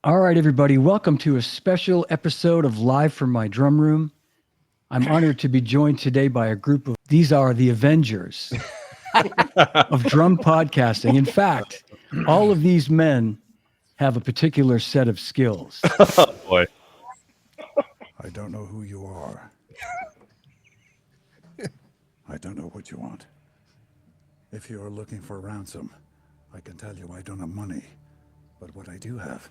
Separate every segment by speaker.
Speaker 1: All right, everybody, welcome to a special episode of Live from My Drum Room. I'm honored to be joined today by a group of, these are the Avengers of drum podcasting. In fact, all of these men have a particular set of skills.
Speaker 2: Oh boy.
Speaker 3: I don't know who you are. I don't know what you want. If you are looking for ransom, I can tell you I don't have money. But what I do have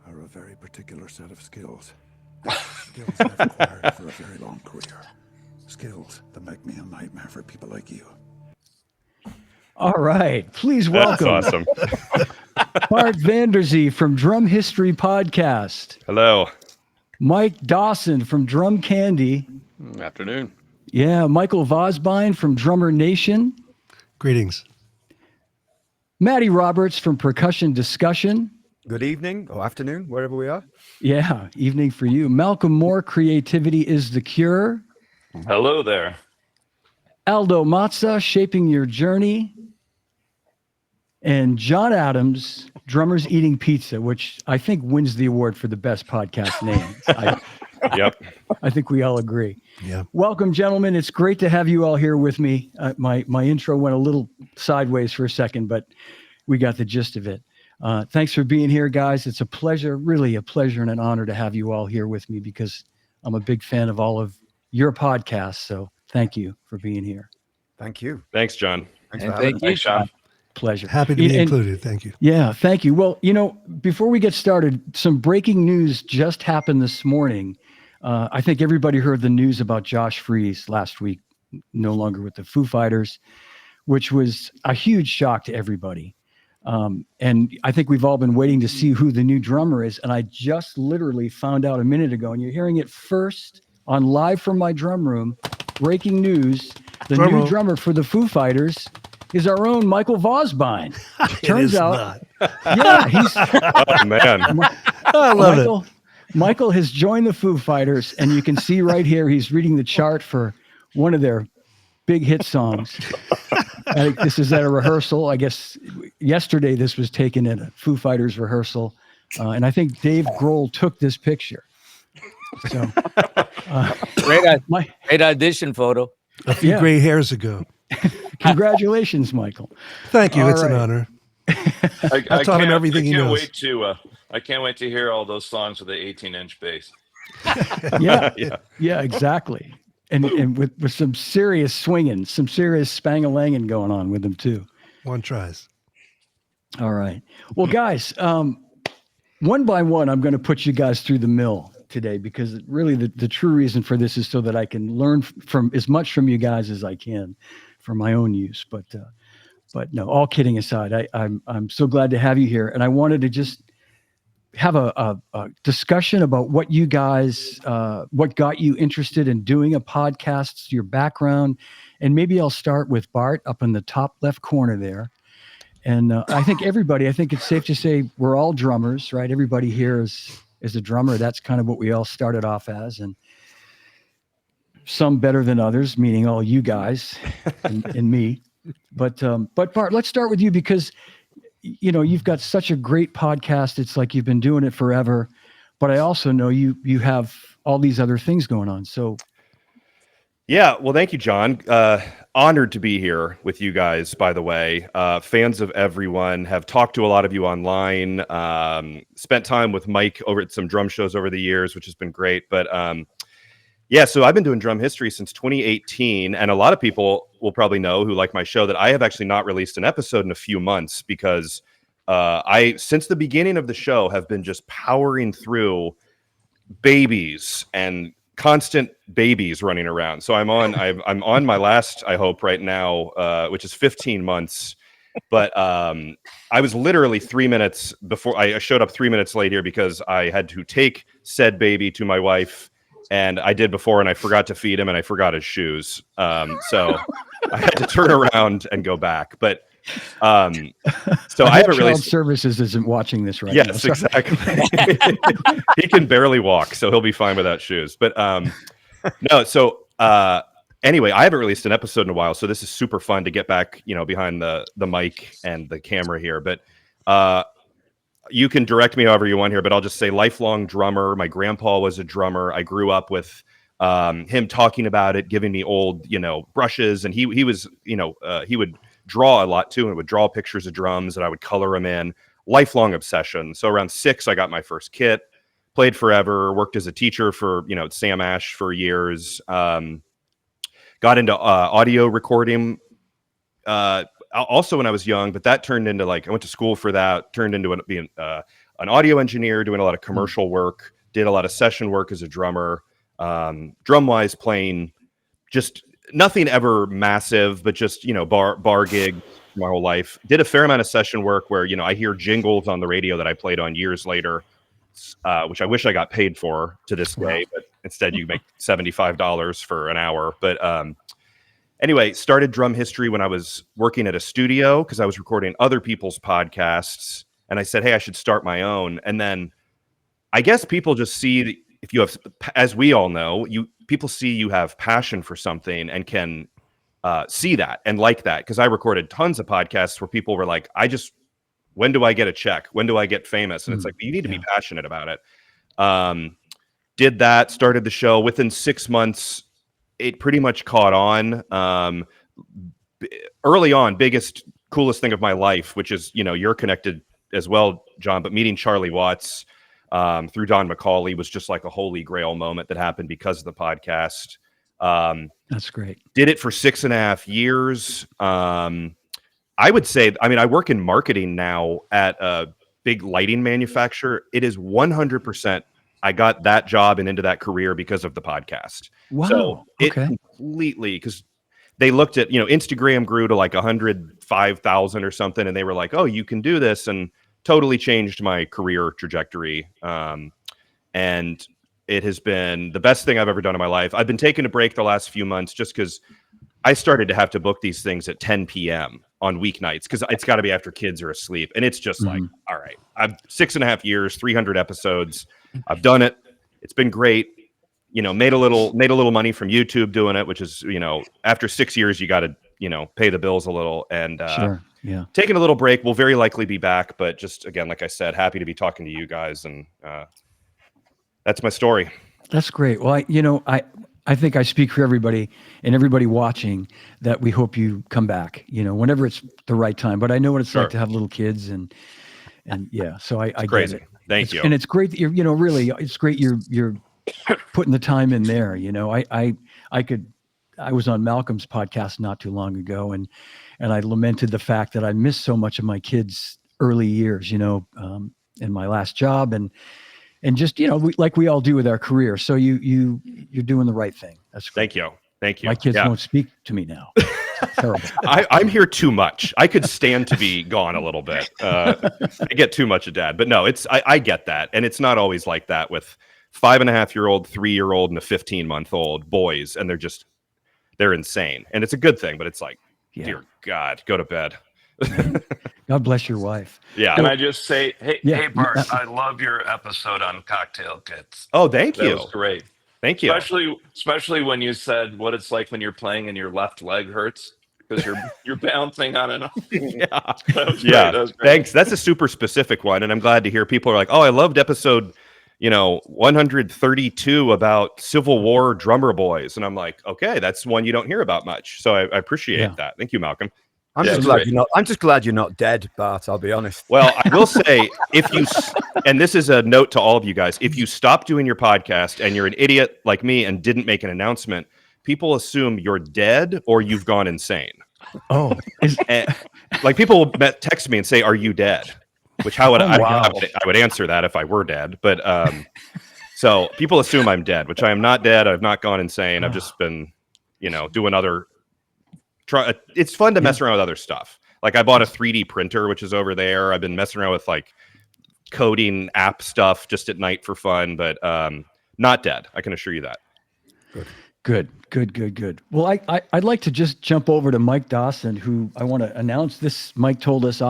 Speaker 3: are a very particular set of skills. Skills I've acquired for a very long career. Skills that make me a nightmare for people like you.
Speaker 1: All right, please
Speaker 2: That's
Speaker 1: welcome
Speaker 2: awesome.
Speaker 1: Bart Vanderzee from Drum History Podcast,
Speaker 2: Hello.
Speaker 1: Mike Dawson from Drum Candy,
Speaker 4: Afternoon.
Speaker 1: Michael Vosbine from Drummer Nation,
Speaker 5: Greetings.
Speaker 1: Matty Roberts from Percussion Discussion,
Speaker 6: Good evening or afternoon, wherever we are.
Speaker 1: evening for you, Malcolm Moore, Creativity is the Cure,
Speaker 4: Hello there.
Speaker 1: Aldo Mazza, Shaping Your Journey, and John Adams, Drummers Eating Pizza, which I think wins the award for the best podcast name.
Speaker 2: Yep.
Speaker 1: I think we all agree.
Speaker 5: Yeah.
Speaker 1: Welcome, gentlemen. It's great to have you all here with me. My intro went a little sideways for a second, but we got the gist of it. Thanks for being here, guys. It's a pleasure, really a pleasure and an honor to have you all here with me because I'm a big fan of all of your podcasts. So thank you for being here.
Speaker 6: Thank you.
Speaker 2: Thanks, John.
Speaker 6: Thanks
Speaker 4: And
Speaker 6: for having
Speaker 4: thank
Speaker 6: us.
Speaker 4: you, Sean.
Speaker 1: Pleasure.
Speaker 5: Happy to be included. Thank you.
Speaker 1: Yeah, thank you. Well, before we get started, some breaking news just happened this morning. I think everybody heard the news about Josh Freese last week, no longer with the Foo Fighters, which was a huge shock to everybody. And I think we've all been waiting to see who the new drummer is. And I just literally found out a minute ago, and you're hearing it first on Live from My Drum Room, breaking news, the new drummer for the Foo Fighters is our own Michael Vosbine. Turns out, he's
Speaker 2: Oh man.
Speaker 5: I love it.
Speaker 1: Michael has joined the Foo Fighters, and you can see right here he's reading the chart for one of their big hit songs. This is at a rehearsal. I guess yesterday this was taken at a Foo Fighters rehearsal, and I think Dave Grohl took this picture. So,
Speaker 4: Great audition photo.
Speaker 5: A few gray hairs ago.
Speaker 1: Congratulations, Michael.
Speaker 5: Thank you.
Speaker 1: All
Speaker 5: It's an
Speaker 1: right.
Speaker 5: honor.
Speaker 4: I
Speaker 5: taught him everything he knows.
Speaker 4: I can't wait to hear all those songs with the 18-inch bass.
Speaker 1: Yeah, exactly. And with some serious swinging, some serious spang-a-langing going on with them too.
Speaker 5: One tries.
Speaker 1: All right. Well, guys, one by one, I'm going to put you guys through the mill today because really the true reason for this is so that I can learn from as much from you guys as I can for my own use. But no, all kidding aside, I'm so glad to have you here. And I wanted to just have a discussion about what you guys, what got you interested in doing a podcast, your background. And maybe I'll start with Bart up in the top left corner there. And I think it's safe to say we're all drummers, right? Everybody here is a drummer. That's kind of what we all started off as. And some better than others, meaning all you guys and me. But Bart, let's start with you because you've got such a great podcast. It's like you've been doing it forever, but I also know you have all these other things going on. So
Speaker 2: Yeah. Well, thank you, John. Honored to be here with you guys, by the way. Fans of everyone, have talked to a lot of you online, spent time with Mike over at some drum shows over the years, which has been great. But so I've been doing drum history since 2018. And a lot of people will probably know who like my show that I have actually not released an episode in a few months because I, since the beginning of the show, have been just powering through babies and constant babies running around. So I'm on my last, I hope right now, which is 15 months. But I was literally 3 minutes before I showed up 3 minutes late here because I had to take said baby to my wife. And I did before, and I forgot to feed him, and I forgot his shoes. So I had to turn around and go back. But so I haven't really.
Speaker 1: Child Services isn't watching this right now.
Speaker 2: Yes, exactly. He can barely walk, so he'll be fine without shoes. But no. So anyway, I haven't released an episode in a while, so this is super fun to get back, behind the mic and the camera here. But you can direct me however you want here, but I'll just say lifelong drummer. My grandpa was a drummer. I grew up with him talking about it, giving me old, brushes, and he was, he would draw a lot too, and would draw pictures of drums, and I would color them in. Lifelong obsession. So around 6, I got my first kit. Played forever. Worked as a teacher for at Sam Ash for years. Got into audio recording. Also when I was young, but that turned into I went to school for that. Turned into being an audio engineer, doing a lot of commercial work. Did a lot of session work as a drummer. Drum wise, playing just nothing ever massive, but just bar gig my whole life. Did a fair amount of session work where I hear jingles on the radio that I played on years later, which I wish I got paid for to this day, but instead you make $75 for an hour. But anyway, started drum history when I was working at a studio because I was recording other people's podcasts, and I said, hey, I should start my own. And then I guess people just see if you have, as we all know, people see you have passion for something and can see that and like that. Because I recorded tons of podcasts where people were like, when do I get a check? When do I get famous? And it's like, you need to be passionate about it. Did that, started the show. Within 6 months, it pretty much caught on. Early on, biggest, coolest thing of my life, which is, you're connected as well, John, but meeting Charlie Watts through Don McCauley was just like a holy grail moment that happened because of the podcast.
Speaker 1: That's great. Did
Speaker 2: it for 6.5 years. I would say, I work in marketing now at a big lighting manufacturer. It is 100%. I got that job and into that career because of the podcast.
Speaker 1: Wow.
Speaker 2: So it completely, because they looked at, Instagram grew to 105,000 or something. And they were like, oh, you can do this. And totally changed my career trajectory. And it has been the best thing I've ever done in my life. I've been taking a break the last few months just because I started to have to book these things at 10 p.m. on weeknights because it's got to be after kids are asleep. And it's just all right, I've 6.5 years, 300 episodes. I've done it. It's been great. Made a little money from YouTube doing it, which is, after 6 years, you got to, pay the bills a little. And
Speaker 1: sure. Yeah.
Speaker 2: Taking a little break. We'll very likely be back. But just, again, like I said, happy to be talking to you guys. And that's my story.
Speaker 1: That's great. Well, I think I speak for everybody and everybody watching that we hope you come back, whenever it's the right time. But I know what it's like to have little kids and yeah, so I
Speaker 2: crazy.
Speaker 1: get it.
Speaker 2: Thank you.
Speaker 1: And it's great that you're, really, it's great you're putting the time in there. I was on Malcolm's podcast not too long ago, and I lamented the fact that I missed so much of my kids' early years, in my last job, and just like we all do with our career. So you're doing the right thing. That's great.
Speaker 2: Thank you.
Speaker 1: My kids won't speak to me now. It's terrible.
Speaker 2: I'm here too much. I could stand to be gone a little bit. I get too much of dad, but no, I get that, and it's not always like that with 5.5-year-old, 3-year-old, and a 15-month-old boys, and they're insane, and it's a good thing. But it's like, dear God, go to bed.
Speaker 1: God bless your wife.
Speaker 2: Yeah.
Speaker 4: Can I just say, hey Bart, I love your episode on cocktail kits.
Speaker 2: Oh, thank you.
Speaker 4: That was great.
Speaker 2: Thank you.
Speaker 4: Especially when you said what it's like when you're playing and your left leg hurts because you're bouncing on and off.
Speaker 2: Yeah.
Speaker 4: That was great.
Speaker 2: Thanks. That's a super specific one, and I'm glad to hear people are like, oh, I loved episode 132 about Civil War drummer boys. And I'm like, okay, that's one you don't hear about much. So I appreciate that. Thank you, Malcolm.
Speaker 6: I'm just glad you're not dead, Bart. I'll be honest.
Speaker 2: Well, I will say, and this is a note to all of you guys, if you stop doing your podcast and you're an idiot like me and didn't make an announcement, people assume you're dead or you've gone insane.
Speaker 1: Oh,
Speaker 2: like people will text me and say, "Are you dead?" Which I would answer that if I were dead. But so people assume I'm dead, which I am not dead. I've not gone insane. I've just been, doing other. It's fun to mess around with other stuff. Like I bought a 3D printer, which is over there. I've been messing around with like coding app stuff just at night for fun, but not dead. I can assure you that.
Speaker 1: Good. Well, I'd like to just jump over to Mike Dawson, who I want to announce this. Mike told us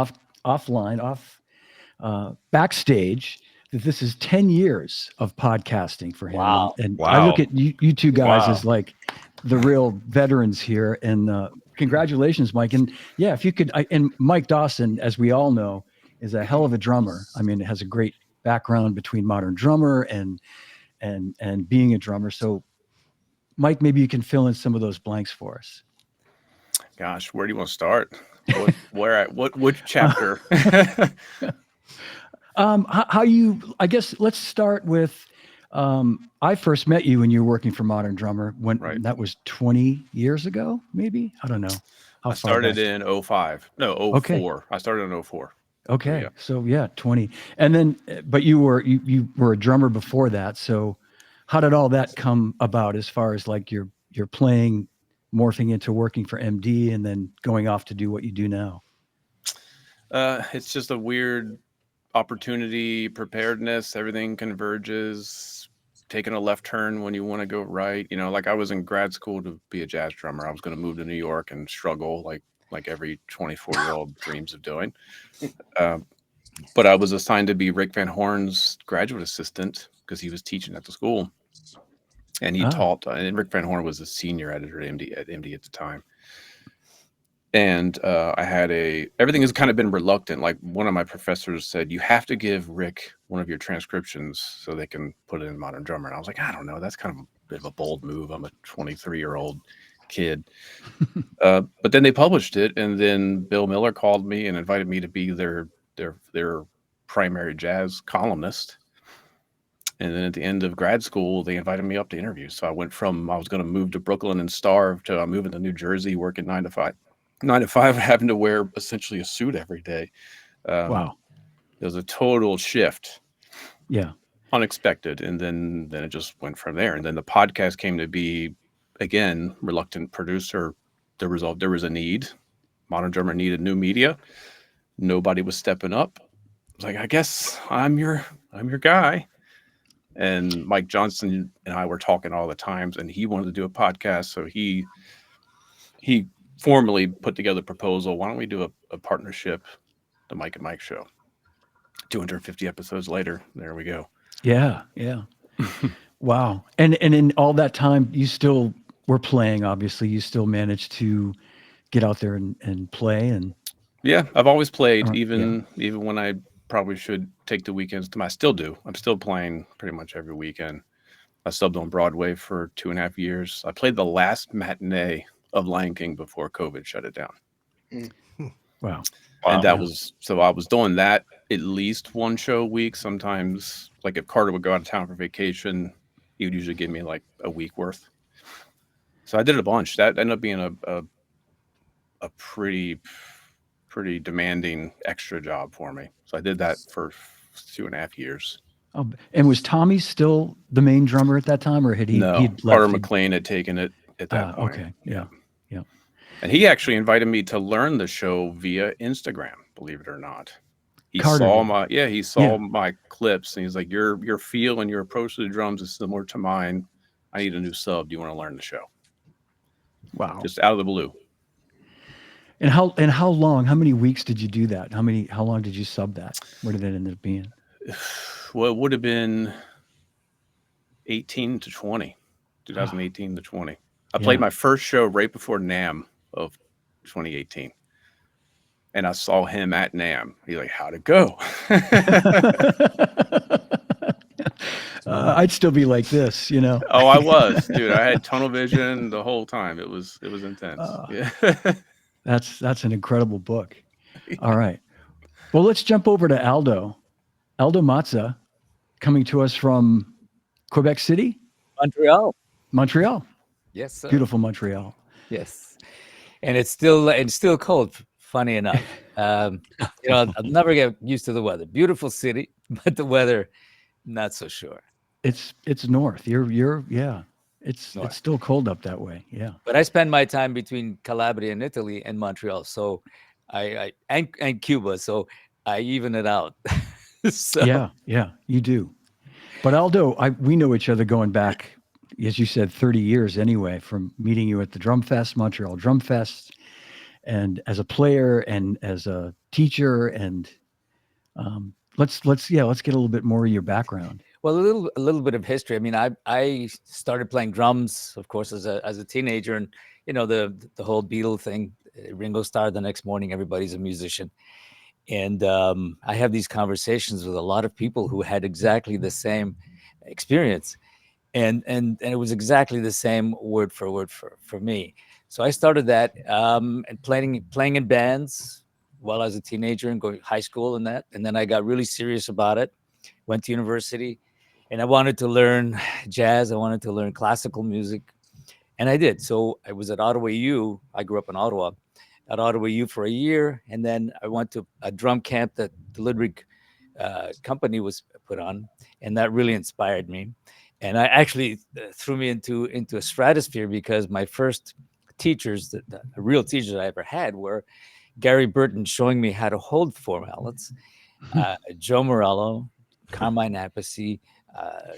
Speaker 1: backstage that this is 10 years of podcasting for him.
Speaker 4: Wow.
Speaker 1: And I look at you two guys as like the real veterans here. And congratulations, Mike. And yeah, if you could, and Mike Dawson, as we all know, is a hell of a drummer. I mean, it has a great background between modern drummer and being a drummer. So, Mike, maybe you can fill in some of those blanks for us.
Speaker 7: Gosh, where do you want to start? Which chapter?
Speaker 1: How you? I guess let's start with. I first met you when you were working for Modern Drummer. When that was 20 years ago, maybe. I don't know.
Speaker 7: I started in 05. No, 04. Okay. I started in 04.
Speaker 1: Okay, so yeah, 20. And then, but you were a drummer before that. So, how did all that come about? As far as like your playing, morphing into working for MD, and then going off to do what you do now?
Speaker 7: It's just a weird opportunity, preparedness. Everything converges. Taking a left turn when you want to go right. You know, like I was in grad school to be a jazz drummer. I was going to move to New York and struggle like every 24-year-old dreams of doing. But I was assigned to be Rick Van Horn's graduate assistant because he was teaching at the school. And he taught, and Rick Van Horn was a senior editor at MD at the time. And I had everything has kind of been reluctant. Like one of my professors said, you have to give Rick one of your transcriptions so they can put it in Modern Drummer. And I was like, I don't know. That's kind of a bit of a bold move. I'm a 23-year-old kid. But then they published it. And then Bill Miller called me and invited me to be their primary jazz columnist. And then at the end of grad school, they invited me up to interview. So I went from, I was going to move to Brooklyn and starve to I'm moving to New Jersey, working 9 to 5. 9 to 5, having to wear essentially a suit every day.
Speaker 1: Wow.
Speaker 7: It was a total shift.
Speaker 1: Yeah.
Speaker 7: Unexpected. And then it just went from there. And then the podcast came to be, again, reluctant producer. There was a need. Modern Drummer needed new media. Nobody was stepping up. I was like, I guess I'm your guy. And Mike Johnson and I were talking all the times, and he wanted to do a podcast. So he formally put together a proposal. Why don't we do a partnership, the Mike and Mike Show? 250 episodes later, there we go.
Speaker 1: Yeah. Wow. And in all that time, you still were playing. Obviously, you still managed to get out there and play. And
Speaker 7: yeah, I've always played, even when I probably should take the weekends to I still do. I'm still playing pretty much every weekend. I subbed on Broadway for 2.5 years. I played the last matinee of Lion King before COVID shut it down.
Speaker 1: Wow.
Speaker 7: And that was, so I was doing that at least one show a week. Sometimes, like if Carter would go out of town for vacation, he would usually give me like a week worth. So I did a bunch. That ended up being a pretty demanding extra job for me. So I did that for 2.5 years.
Speaker 1: Oh, and was Tommy still the main drummer at that time, or had he?
Speaker 7: No, Carter McLean had taken it at that point.
Speaker 1: Okay, yeah.
Speaker 7: And he actually invited me to learn the show via Instagram. Believe it or not, he saw my clips, and he's like, "Your feel and your approach to the drums is similar to mine. I need a new sub. Do you want to learn the show?"
Speaker 1: Wow!
Speaker 7: Just out of the blue.
Speaker 1: And how long? How many weeks did you do that? How long did you sub that? What did that end up being?
Speaker 7: Well, it would have been 18 to 20, 2018 to 20. I played my first show right before NAMM of 2018. And I saw him at NAMM. He's like, how'd it go?
Speaker 1: I'd still be like this, you know?
Speaker 7: Oh, I was, dude. I had tunnel vision the whole time. It was intense. Yeah.
Speaker 1: That's an incredible book. All right. Well, let's jump over to Aldo Mazza, coming to us from Quebec City? Montreal.
Speaker 8: Yes, sir.
Speaker 1: Beautiful Montreal.
Speaker 8: Yes. And it's still cold, funny enough. I'll never get used to the weather. Beautiful city, but the weather, not so sure.
Speaker 1: It's north. It's still cold up that way. Yeah.
Speaker 8: But I spend my time between Calabria and Italy and Montreal. So and Cuba. So I even it out. So.
Speaker 1: Yeah, you do. But Aldo, we know each other going back, as you said, 30 years anyway, from meeting you at the Drum Fest, Montreal Drum Fest, and as a player and as a teacher. And let's get a little bit more of your background.
Speaker 8: Well, a little bit of history. I mean, I started playing drums, of course, as a teenager, and the whole Beatle thing. Ringo Starr the next morning, everybody's a musician. And I have these conversations with a lot of people who had exactly the same experience, and it was exactly the same word for me. So I started that and playing in bands while I was a teenager and going to high school and that. And then I got really serious about it, went to university, and I wanted to learn jazz. I wanted to learn classical music, and I did. So I was at Ottawa U. I grew up in Ottawa, at Ottawa U for a year, and then I went to a drum camp that the Ludwig company was put on, and that really inspired me. And I actually threw me into a stratosphere, because my first teachers, the real teachers I ever had, were Gary Burton showing me how to hold four mallets, Joe Morello, Carmine Appice,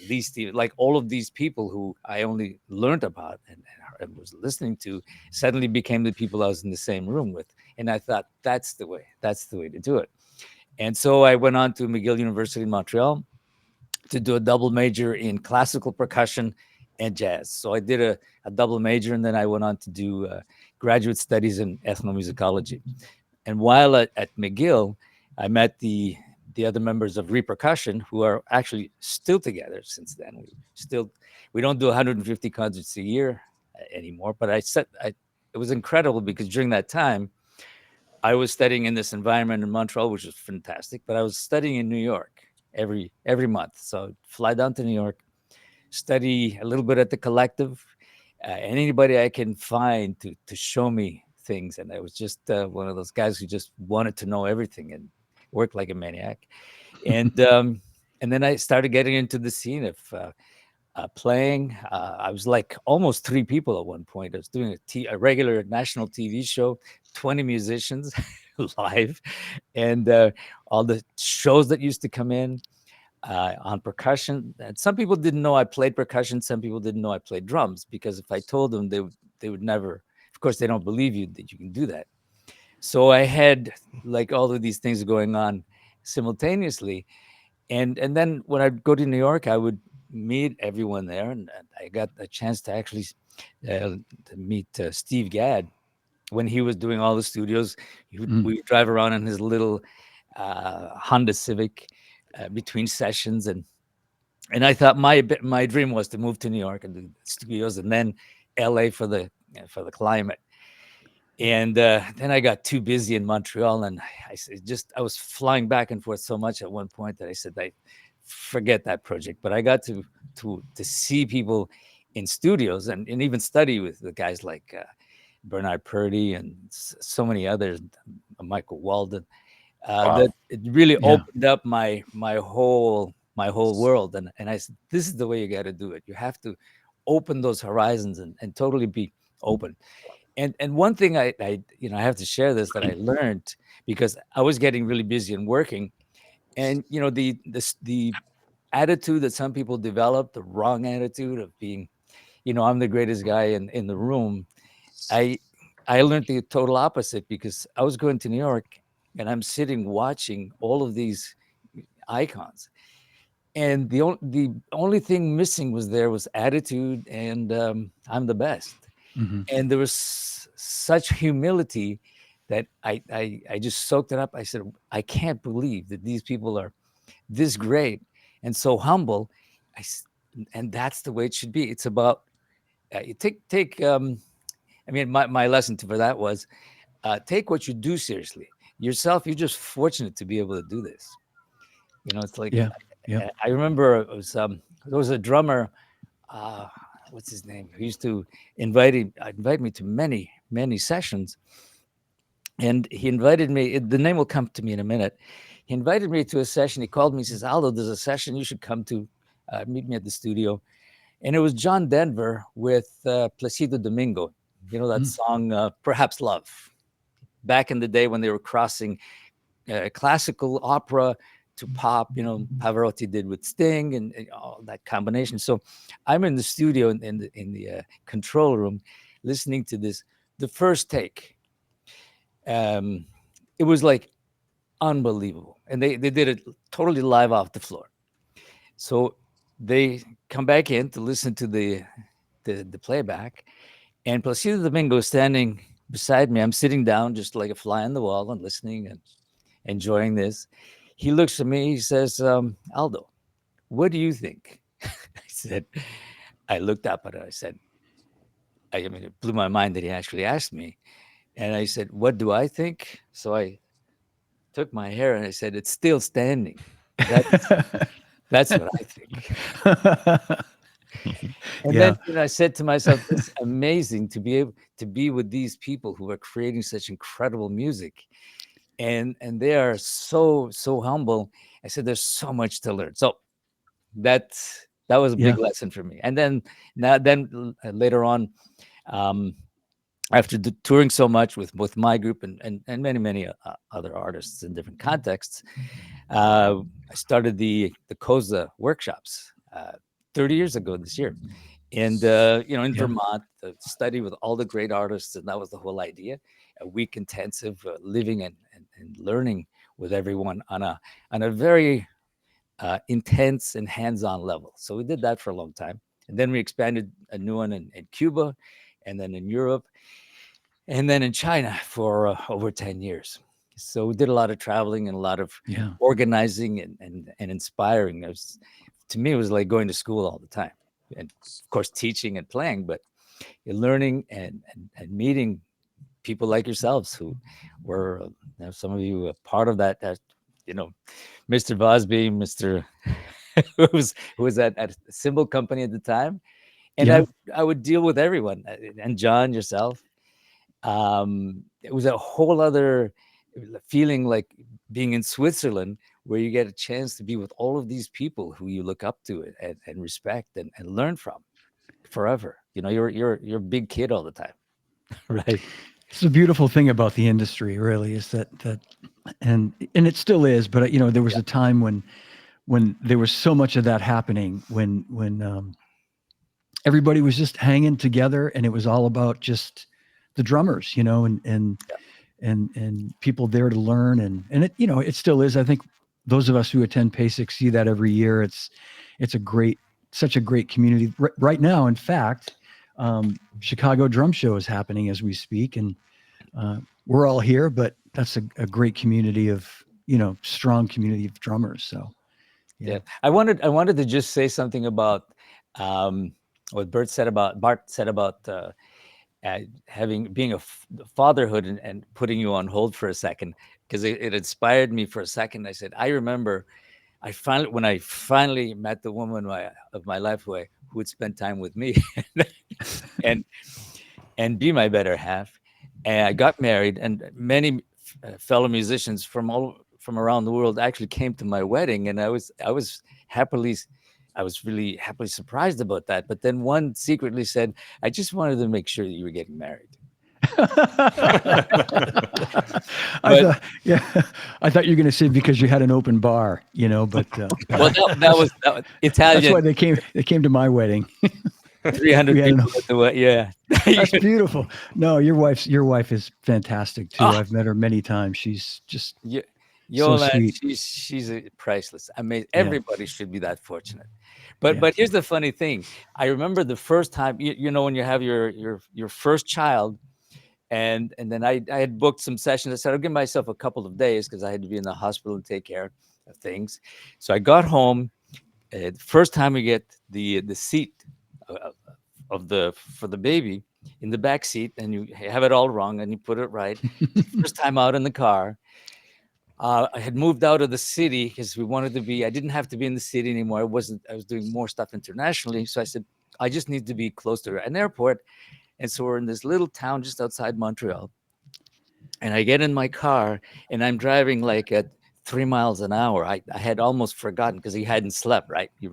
Speaker 8: Lee Stevens, like all of these people who I only learned about and was listening to, suddenly became the people I was in the same room with. And I thought, that's the way to do it. And so I went on to McGill University in Montreal to do a double major in classical percussion and jazz. So I did a double major, and then I went on to do graduate studies in ethnomusicology. And while at McGill, I met the other members of Repercussion, who are actually still together since then. We don't do 150 concerts a year anymore, but it was incredible, because during that time, I was studying in this environment in Montreal, which was fantastic, but I was studying in New York every month. So I'd fly down to New York, study a little bit at the Collective, and anybody I can find to show me things. And I was just one of those guys who just wanted to know everything and worked like a maniac. And then I started getting into the scene of playing. I was like almost three people at one point. I was doing a regular national TV show, 20 musicians live, and all the shows that used to come in on percussion. And some people didn't know I played percussion. Some people didn't know I played drums, because if I told them, they would never. Of course, they don't believe you that you can do that. So I had like all of these things going on simultaneously, and then when I'd go to New York, I would meet everyone there, and I got a chance to actually to meet Steve Gadd when he was doing all the studios. We would drive around in his little Honda Civic between sessions, and I thought my dream was to move to New York and do studios, and then LA for the climate. And then I got too busy in Montreal, and I was flying back and forth so much at one point that I said, I forget that project. But I got to see people in studios and even study with the guys like Bernard Purdy and so many others, Michael Walden. That it really opened up my whole world. And I said, this is the way you got to do it. You have to open those horizons and totally be open. And one thing I have to share this, that I learned, because I was getting really busy and working, and the attitude that some people develop, the wrong attitude of being, I'm the greatest guy in the room. I learned the total opposite, because I was going to New York and I'm sitting watching all of these icons, and the only thing missing was attitude, and I'm the best. And there was such humility that I just soaked it up. I said, I can't believe that these people are this great and so humble. And that's the way it should be. It's about you take. My lesson for that was take what you do seriously. Yourself, you're just fortunate to be able to do this. It's like I remember it was there was a drummer. What's his name? He used to invite me to many sessions, and he invited me. The name will come to me in a minute. He invited me to a session. He called me. He says, "Aldo, there's a session you should come to. Meet me at the studio." And it was John Denver with Placido Domingo. That song, "Perhaps Love." Back in the day when they were crossing classical opera to pop, Pavarotti did with Sting and all that combination. So I'm in the studio in the control room listening to this. The first take, it was like unbelievable. And they did it totally live off the floor. So they come back in to listen to the playback, and Placido Domingo is standing beside me. I'm sitting down just like a fly on the wall and listening, and enjoying this. He looks at me, he says, Aldo, what do you think? I looked up at it. I said, I mean, it blew my mind that he actually asked me. And I said, what do I think? So I took my hair and I said, it's still standing. That's what I think. And then I said to myself, it's amazing to be able to be with these people who are creating such incredible music. And they are so humble. I said, there's so much to learn. So that was a big lesson for me. And then later on, after touring so much with my group and many other artists in different contexts, I started the COSA workshops 30 years ago this year. And, in Vermont, study with all the great artists. And that was the whole idea, a week intensive living and learning with everyone on a very intense and hands-on level. So we did that for a long time. And then we expanded a new one in Cuba, and then in Europe, and then in China for over 10 years. So we did a lot of traveling and a lot of organizing and inspiring. To me, it was like going to school all the time. And of course, teaching and playing, but learning and meeting people like yourselves who were, some of you a part of that, Mr. Bosby, Mr. who was at a cymbal company at the time. And I would deal with everyone, and John, yourself. It was a whole other feeling, like being in Switzerland, where you get a chance to be with all of these people who you look up to and respect and learn from forever. You're a big kid all the time, right?
Speaker 1: It's the beautiful thing about the industry, really, is that and it still is. But there was a time when there was so much of that happening, when everybody was just hanging together, and it was all about just the drummers, and people there to learn, and it still is. I think those of us who attend PASIC see that every year. It's such a great community right now. In fact, Chicago Drum Show is happening as we speak, and we're all here, but that's a great community of, strong community of drummers. So,
Speaker 8: yeah. I wanted to just say something about what Bart said about being a fatherhood and putting you on hold for a second, because it inspired me for a second. I said, I remember when I finally met the woman of my life who would spend time with me and be my better half. And I got married, and many fellow musicians from around the world actually came to my wedding, and I was really happily surprised about that. But then one secretly said, I just wanted to make sure that you were getting married.
Speaker 1: I thought you were going to say because you had an open bar, but
Speaker 8: well, that was Italian.
Speaker 1: That's why they came to my wedding.
Speaker 8: 300 people at the wedding. Yeah.
Speaker 1: That's beautiful. No, your wife is fantastic too. I've met her many times. She's just so sweet.
Speaker 8: She's priceless. I mean, everybody should be that fortunate. But here's the funny thing. I remember the first time, when you have your first child, and then I had booked some sessions. I said, I'll give myself a couple of days because I had to be in the hospital and take care of things. So I got home. The first time we get the seat for the baby in the back seat, and you have it all wrong and you put it right. First time out in the car. I had moved out of the city because I didn't have to be in the city anymore. I was doing more stuff internationally. So I said, I just need to be close to an airport. And so we're in this little town just outside Montreal. And I get in my car and I'm driving like at 3 miles an hour. I had almost forgotten because he hadn't slept, right? You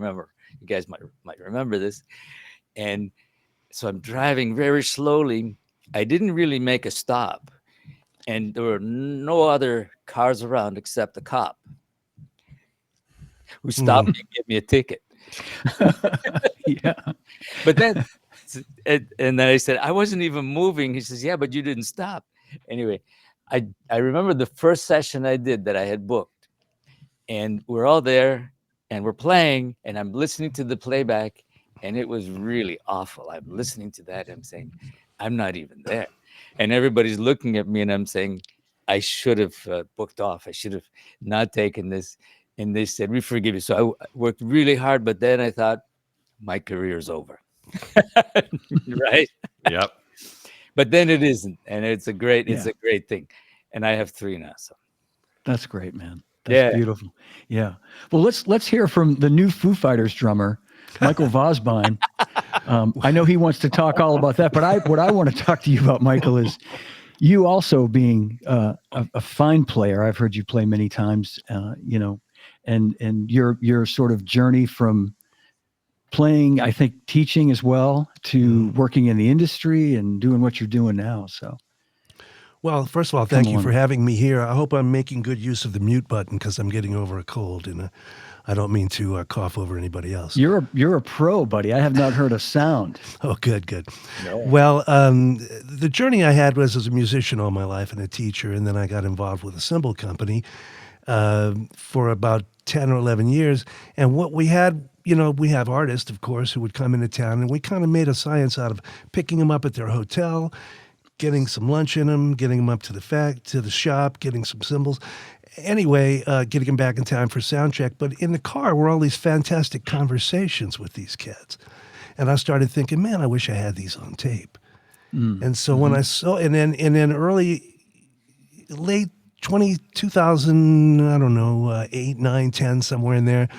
Speaker 8: guys might remember this. And so I'm driving very slowly. I didn't really make a stop. And there were no other cars around except the cop who stopped me and gave me a ticket. But then, and then I said, I wasn't even moving. He says, yeah, but you didn't stop. Anyway, I remember the first session I did that I had booked, and we're all there and we're playing, and I'm listening to the playback, and it was really awful. I'm listening to that. I'm saying, I'm not even there. And everybody's looking at me, and I'm saying, I should have booked off. I should have not taken this. And they said, we forgive you. So I worked really hard, but then I thought my career's over. Right.
Speaker 2: Yep.
Speaker 8: But then it isn't. And it's a great
Speaker 1: Yeah.
Speaker 8: thing. And I have 3 now. So
Speaker 1: That's great, man. That's beautiful. Yeah. Well, let's hear from the new Foo Fighters drummer, Michael Vosbine. I know he wants to talk all about that, but what I want to talk to you about, Michael, is you also being a fine player. I've heard you play many times, you know, and your sort of journey from playing, I think, teaching as well, to working in the industry and doing what you're doing now. So.
Speaker 5: Well, first of all, thank you for having me here. I hope I'm making good use of the mute button because I'm getting over a cold, and I don't mean to cough over anybody else.
Speaker 1: You're a pro, buddy. I have not heard a sound.
Speaker 5: Oh, good.
Speaker 8: No.
Speaker 5: Well, the journey I had was as a musician all my life and a teacher, and then I got involved with a cymbal company for about 10 or 11 years. And what we had, you know, we have artists, of course, who would come into town, and we kind of made a science out of picking them up at their hotel, getting some lunch in them, getting them up to the shop, getting some cymbals. Anyway, getting them back in time for sound check. But in the car were all these fantastic conversations with these kids. And I started thinking, man, I wish I had these on tape. And so when I saw, and then late 2000, I don't know, 8, 9, 10, somewhere in there,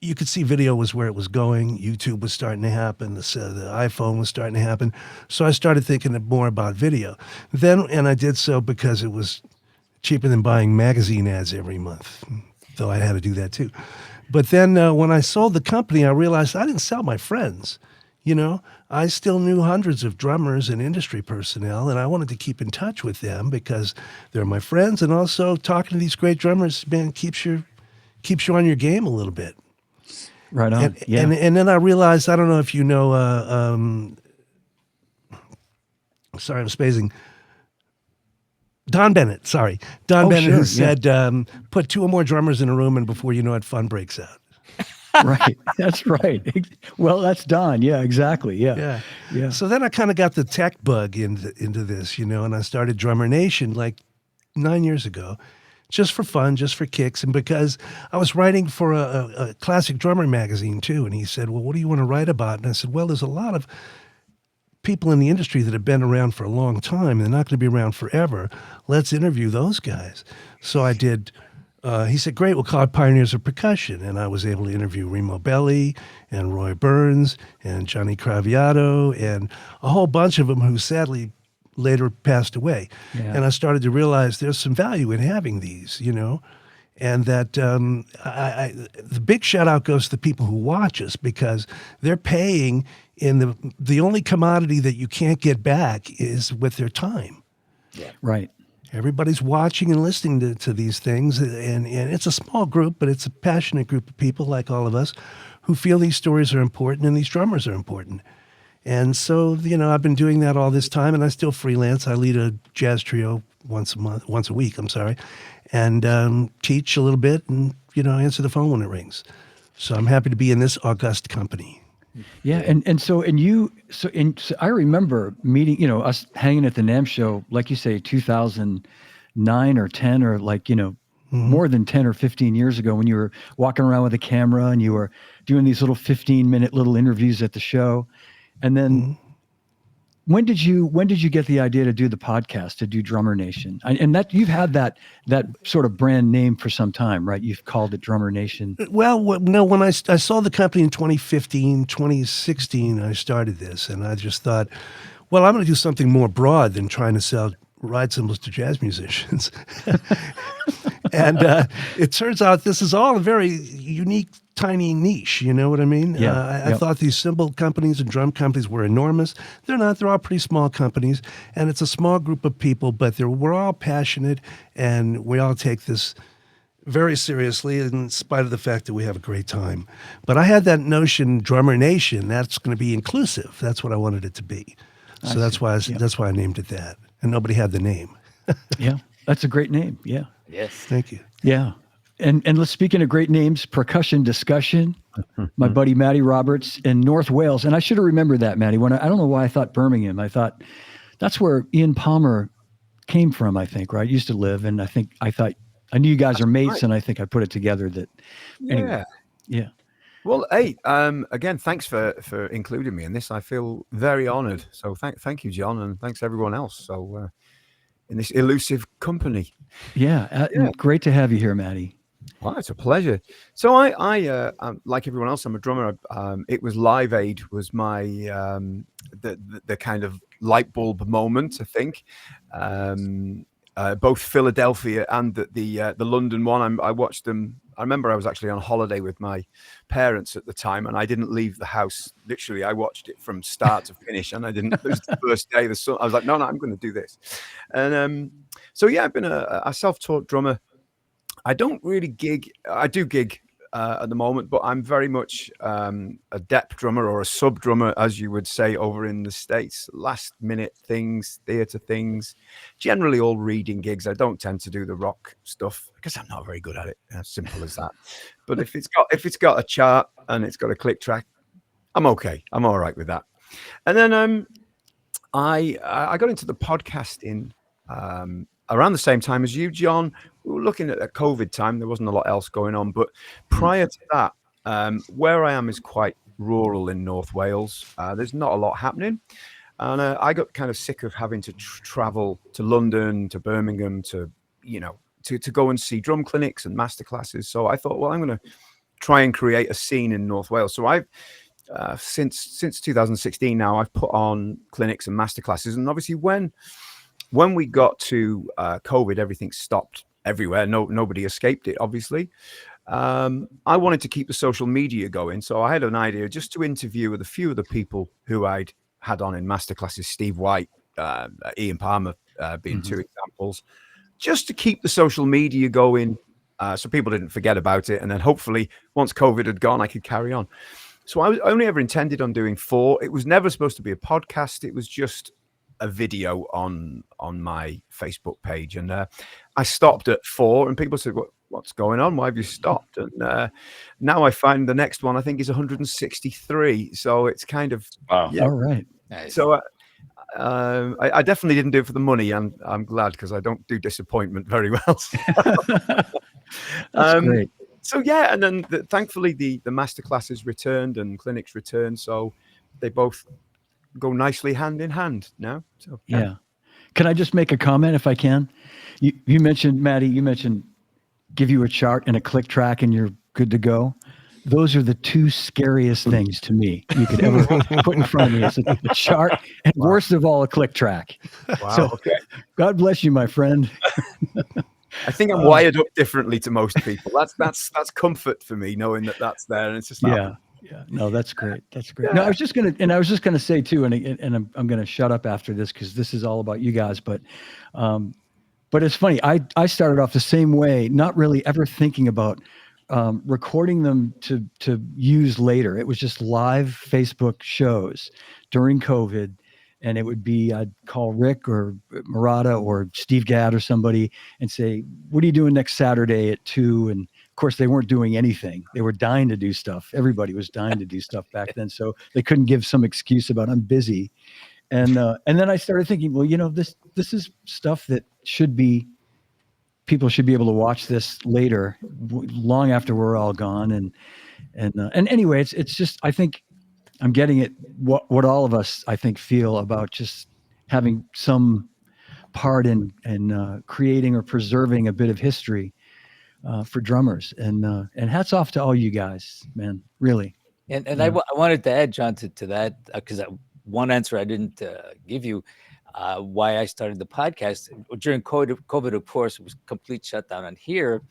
Speaker 5: you could see video was where it was going. YouTube was starting to happen. The iPhone was starting to happen. So I started thinking more about video. And I did so because it was cheaper than buying magazine ads every month, though I had to do that too. But then when I sold the company, I realized I didn't sell my friends. You know, I still knew hundreds of drummers and industry personnel, and I wanted to keep in touch with them because they're my friends. And also talking to these great drummers, man, keeps you on your game a little bit.
Speaker 1: Right on.
Speaker 5: And then I realized, I don't know if you know, sorry, I'm spacing. Don Bennett, Bennett,
Speaker 1: sure,
Speaker 5: who said, put 2 or more drummers in a room, and before you know it, fun breaks out.
Speaker 1: Right. That's right. Well, that's Don. Yeah, exactly. Yeah.
Speaker 5: So then I kind of got the tech bug into this, you know, and I started Drummer Nation like 9 years ago, just for fun, just for kicks. And because I was writing for a classic drummer magazine too. And he said, well, what do you want to write about? And I said, well, there's a lot of people in the industry that have been around for a long time. They're not going to be around forever. Let's interview those guys. So I did. He said, great, we'll call it Pioneers of Percussion. And I was able to interview Remo Belli and Roy Burns and Johnny Craviotto and a whole bunch of them who sadly later passed away.
Speaker 1: Yeah.
Speaker 5: And I started to realize there's some value in having these, you know, and that the big shout out goes to the people who watch us because they're paying in the only commodity that you can't get back is with their time.
Speaker 8: Yeah.
Speaker 1: Right.
Speaker 5: Everybody's watching and listening to these things, and it's a small group, but it's a passionate group of people like all of us who feel these stories are important and these drummers are important. And so, you know, I've been doing that all this time, and I still freelance. I lead a jazz trio once a week, and teach a little bit and, you know, answer the phone when it rings. So I'm happy to be in this august company.
Speaker 1: Yeah, so I remember meeting, you know, us hanging at the NAMM show, like you say, 2009 or 10 or like, you know, more than 10 or 15 years ago when you were walking around with a camera and you were doing these little 15-minute little interviews at the show. And then when did you get the idea to do the podcast, to do Drummer Nation? And that you've had that sort of brand name for some time, right? You've called it Drummer Nation.
Speaker 5: Well, no, when I sold the company in 2015, 2016, I started this, and I just thought, well, I'm going to do something more broad than trying to sell ride cymbals to jazz musicians. And it turns out this is all a very unique, tiny niche. You know what I mean?
Speaker 1: Yeah.
Speaker 5: I thought these cymbal companies and drum companies were enormous. They're not. They're all pretty small companies. And it's a small group of people, but we're all passionate, and we all take this very seriously in spite of the fact that we have a great time. But I had that notion, Drummer Nation, that's going to be inclusive. That's what I wanted it to be. So that's why I named it that. And nobody had the name.
Speaker 1: Yeah, that's a great name. Yeah.
Speaker 8: Yes.
Speaker 5: Thank you.
Speaker 1: Yeah. And let's, speaking of great names, Percussion Discussion, my buddy Matty Roberts in North Wales. And I should have remembered that, Matty. I don't know why I thought Birmingham. I thought that's where Ian Palmer came from, I think, right? Used to live. And I thought, I knew you guys are mates,
Speaker 6: right.
Speaker 1: and I think I put it together that, anyway, yeah.
Speaker 6: Well, hey, again, thanks for including me in this. I feel very honoured. So thank you, John, and thanks everyone else. So in this elusive company.
Speaker 1: Yeah. And great to have you here, Maddie.
Speaker 6: Wow, it's a pleasure. So I like everyone else, I'm a drummer. It was Live Aid was my the kind of light bulb moment, I think. Both Philadelphia and the London one. I watched them. I remember I was actually on holiday with my parents at the time, and I didn't leave the house. Literally, I watched it from start to finish, and I didn't. It was the first day. I was like, no, I'm going to do this. And so yeah, I've been a self-taught drummer. I don't really gig. I do gig at the moment, but I'm very much a dep drummer or a sub drummer, as you would say over in the States. Last minute things, theatre things, generally all reading gigs. I don't tend to do the rock stuff because I'm not very good at it. As simple as that. But if it's got a chart and it's got a click track, I'm okay. I'm all right with that. And then I got into the podcasting around the same time as you, John. We were looking at a COVID time. There wasn't a lot else going on. But prior to that, where I am is quite rural in North Wales. There's not a lot happening. And I got kind of sick of having to travel to London, to Birmingham, to go and see drum clinics and masterclasses. So I thought, well, I'm going to try and create a scene in North Wales. So I've since 2016 now, I've put on clinics and masterclasses. And obviously when we got to COVID, everything stopped everywhere. Nobody escaped it, obviously. I wanted to keep the social media going. So I had an idea just to interview with a few of the people who I'd had on in masterclasses, Steve White, Ian Palmer being two examples, just to keep the social media going so people didn't forget about it. And then hopefully once COVID had gone, I could carry on. So I was only ever intended on doing 4. It was never supposed to be a podcast. It was just a video on my Facebook page, and I stopped at 4, and people said, what's going on? Why have you stopped? And now I find the next one I think is 163, so it's kind of
Speaker 4: Wow.
Speaker 1: All right.
Speaker 8: Nice.
Speaker 6: So I definitely didn't do it for the money, and I'm glad because I don't do disappointment very well.
Speaker 1: That's great.
Speaker 6: So yeah, and then thankfully the masterclasses returned and clinics returned, so they both go nicely hand in hand now. So
Speaker 1: Yeah. Can I just make a comment if I can? You mentioned, Maddie, give you a chart and a click track and you're good to go. Those are the 2 scariest things to me you could ever put in front of me. It's a chart, and worst of all, a click track.
Speaker 6: Wow.
Speaker 1: So,
Speaker 6: Okay.
Speaker 1: God bless you, my friend.
Speaker 6: I think I'm wired up differently to most people. That's comfort for me, knowing that that's there, and it's just
Speaker 1: Yeah. No, that's great. That's great. No, I was just gonna say too, and I'm gonna shut up after this because this is all about you guys. But it's funny. I started off the same way, not really ever thinking about recording them to use later. It was just live Facebook shows during COVID. And it would be, I'd call Rick or Murata or Steve Gadd or somebody and say, what are you doing next Saturday at 2? And of course they weren't doing anything. They were dying to do stuff. Everybody was dying to do stuff back then. So they couldn't give some excuse about I'm busy. And then I started thinking, well, this is stuff that people should be able to watch this later, long after we're all gone. And anyway, it's just, I think, I'm getting at what all of us, I think, feel about just having some part in creating or preserving a bit of history for drummers. And hats off to all you guys, man, really.
Speaker 8: And I wanted to add, John, to that, because one answer I didn't give you, why I started the podcast. During COVID, of course, it was complete shutdown. And here,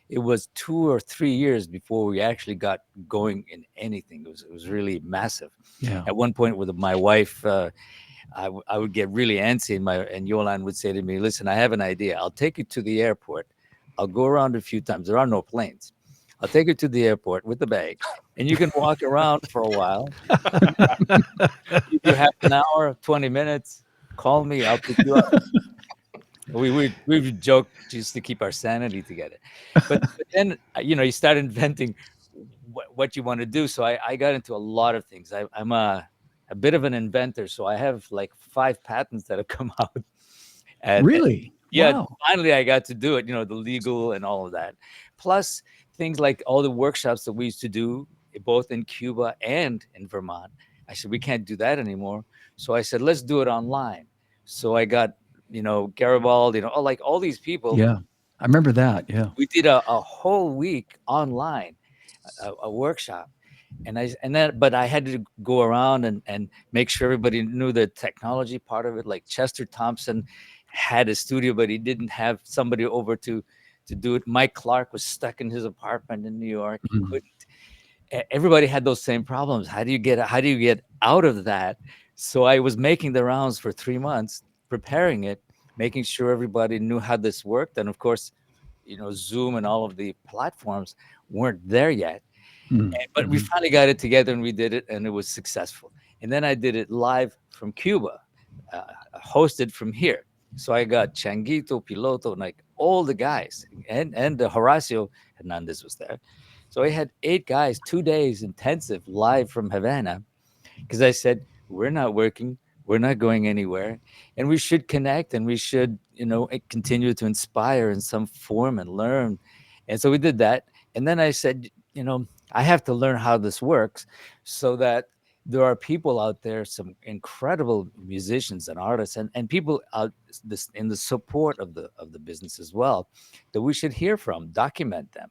Speaker 8: it was 2 or 3 years before we actually got going in anything. It was really massive.
Speaker 1: Yeah.
Speaker 8: At one point with my wife, I would get really antsy, and Yolan would say to me, listen, I have an idea. I'll take you to the airport. I'll go around a few times. There are no planes. I'll take you to the airport with the bag, and you can walk around for a while. You do half an hour, 20 minutes. Call me. I'll pick you up. We would joke just to keep our sanity together. But then, you start inventing what you want to do. So I got into a lot of things. I'm a bit of an inventor. So I have like 5 patents that have come out. And
Speaker 1: Really?
Speaker 8: yeah,
Speaker 1: Wow.
Speaker 8: finally I got to do it, the legal and all of that. Plus things like all the workshops that we used to do both in Cuba and in Vermont. I said, we can't do that anymore. So I said, let's do it online. So I got, Garibaldi, like all these people.
Speaker 1: Yeah. I remember that. Yeah.
Speaker 8: We did a whole week online, a workshop. But I had to go around and make sure everybody knew the technology part of it. Like Chester Thompson had a studio, but he didn't have somebody over to do it. Mike Clark was stuck in his apartment in New York. He
Speaker 1: Mhm.
Speaker 8: couldn't. Everybody had those same problems. How do you get out of that? So I was making the rounds for 3 months, preparing it, making sure everybody knew how this worked. And of course, Zoom and all of the platforms weren't there yet.
Speaker 1: Mhm.
Speaker 8: But we finally got it together and we did it, and it was successful. And then I did it live from Cuba, hosted from here. So I got Changuito, Piloto, and like all the guys, and Horacio Hernandez was there. So I had 8 guys, 2 days intensive live from Havana, because I said, we're not working, we're not going anywhere, and we should connect, and we should, continue to inspire in some form and learn. And so we did that. And then I said, I have to learn how this works, so that there are people out there, some incredible musicians and artists, and people out this in the support of the business as well, that we should hear from, document them,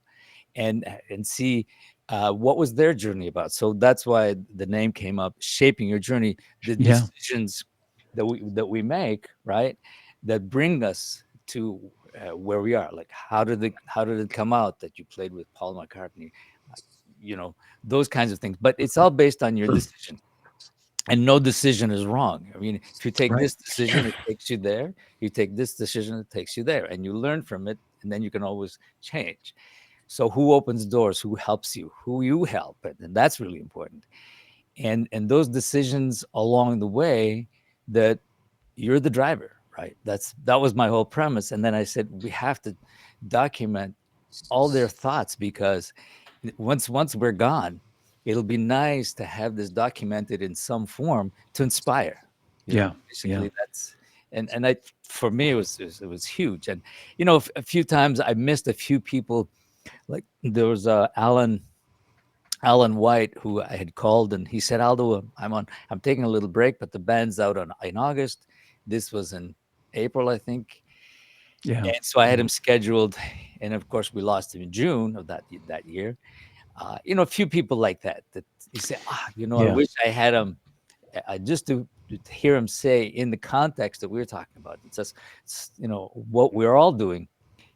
Speaker 8: and see what was their journey about. So that's why the name came up, Shaping Your Journey. The
Speaker 1: Yeah.
Speaker 8: decisions that we make, right, that bring us to where we are. Like how did it come out that you played with Paul McCartney? Those kinds of things. But it's all based on your decision, and no decision is wrong. I mean, if you take
Speaker 1: Right.
Speaker 8: this decision, it takes you there. You take this decision, it takes you there, and you learn from it, and then you can always change. So who opens doors? Who helps you? Who you help? And that's really important. And those decisions along the way, that you're the driver, right? That was my whole premise. And then I said, we have to document all their thoughts, because once we're gone, it'll be nice to have this documented in some form to inspire.
Speaker 1: Yeah.
Speaker 8: Basically that's, and I, for me, it was huge. And, a few times I missed a few people. Like there was Alan White, who I had called, and he said, Aldo, I'm taking a little break, but the band's out in August. This was in April, I think.
Speaker 1: Yeah.
Speaker 8: And so I had him scheduled, and of course we lost him in June of that year. A few people like that you say, I
Speaker 1: Yeah.
Speaker 8: wish I had him, just to hear him say in the context that we're talking about. It's just, what we're all doing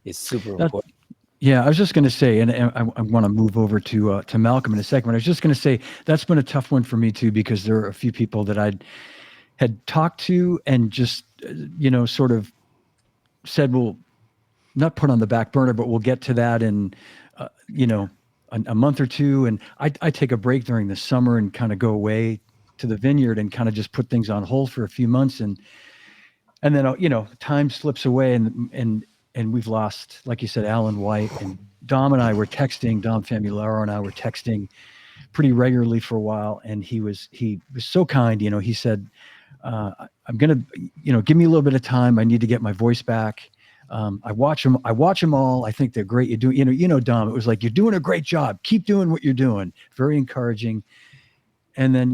Speaker 8: is super
Speaker 1: That-
Speaker 8: important.
Speaker 1: Yeah, I was just going to say, and I want to move over to Malcolm in a second. But I was just going to say that's been a tough one for me too, because there are a few people that I had talked to and just sort of said, well, not put on the back burner, but we'll get to that in a month or two. And I take a break during the summer and kind of go away to the vineyard and kind of just put things on hold for a few months, and then time slips away, and we've lost, like you said, Alan White, and Dom and I were texting. Dom Famularo and I were texting pretty regularly for a while, and he was so kind. He said, "I'm gonna, give me a little bit of time. I need to get my voice back. I watch them all. I think they're great. You do, Dom. It was like, you're doing a great job. Keep doing what you're doing. Very encouraging." And then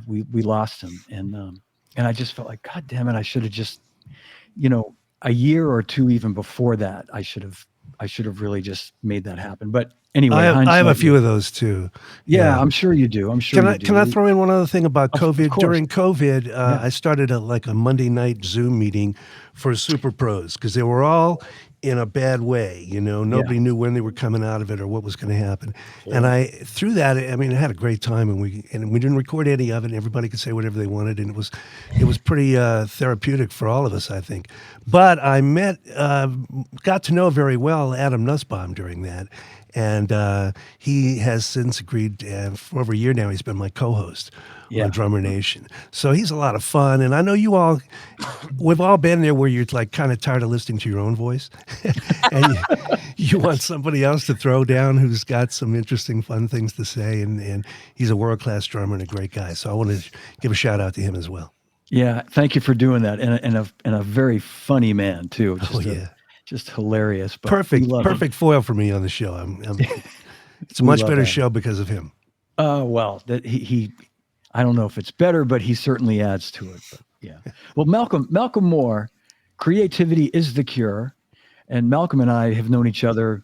Speaker 1: we lost him, and I just felt like, God damn it, I should have just, a year or two even before that, I should have really just made that happen. But anyway,
Speaker 5: I have a
Speaker 1: hindsight-
Speaker 5: few of those too.
Speaker 1: Yeah, I'm sure you do.
Speaker 5: Can I throw in one other thing about
Speaker 1: Of
Speaker 5: COVID?
Speaker 1: course.
Speaker 5: During COVID, I started a Monday night Zoom meeting for Super Pros, because they were all in a bad way. Nobody knew when they were coming out of it or what was going to happen. And through that, I had a great time, and we didn't record any of it. And everybody could say whatever they wanted, and it was pretty therapeutic for all of us, I think. But I got to know very well Adam Nussbaum during that. And he has since agreed, for over a year now, he's been my co-host on Drummer Nation. So he's a lot of fun. And I know we've all been there where you're like kind of tired of listening to your own voice. And you want somebody else to throw down who's got some interesting, fun things to say. And he's a world-class drummer and a great guy. So I want to give a shout out to him as well.
Speaker 1: Yeah, thank you for doing that, and a very funny man too.
Speaker 5: Oh yeah,
Speaker 1: Just hilarious. But we love him.
Speaker 5: perfect foil for me on the show. It's a
Speaker 1: We
Speaker 5: much
Speaker 1: love
Speaker 5: better
Speaker 1: that.
Speaker 5: show because of him.
Speaker 1: Well, that he I don't know if it's better, but he certainly adds to it. But yeah. Well, Malcolm Moore, creativity is the cure, and Malcolm and I have known each other.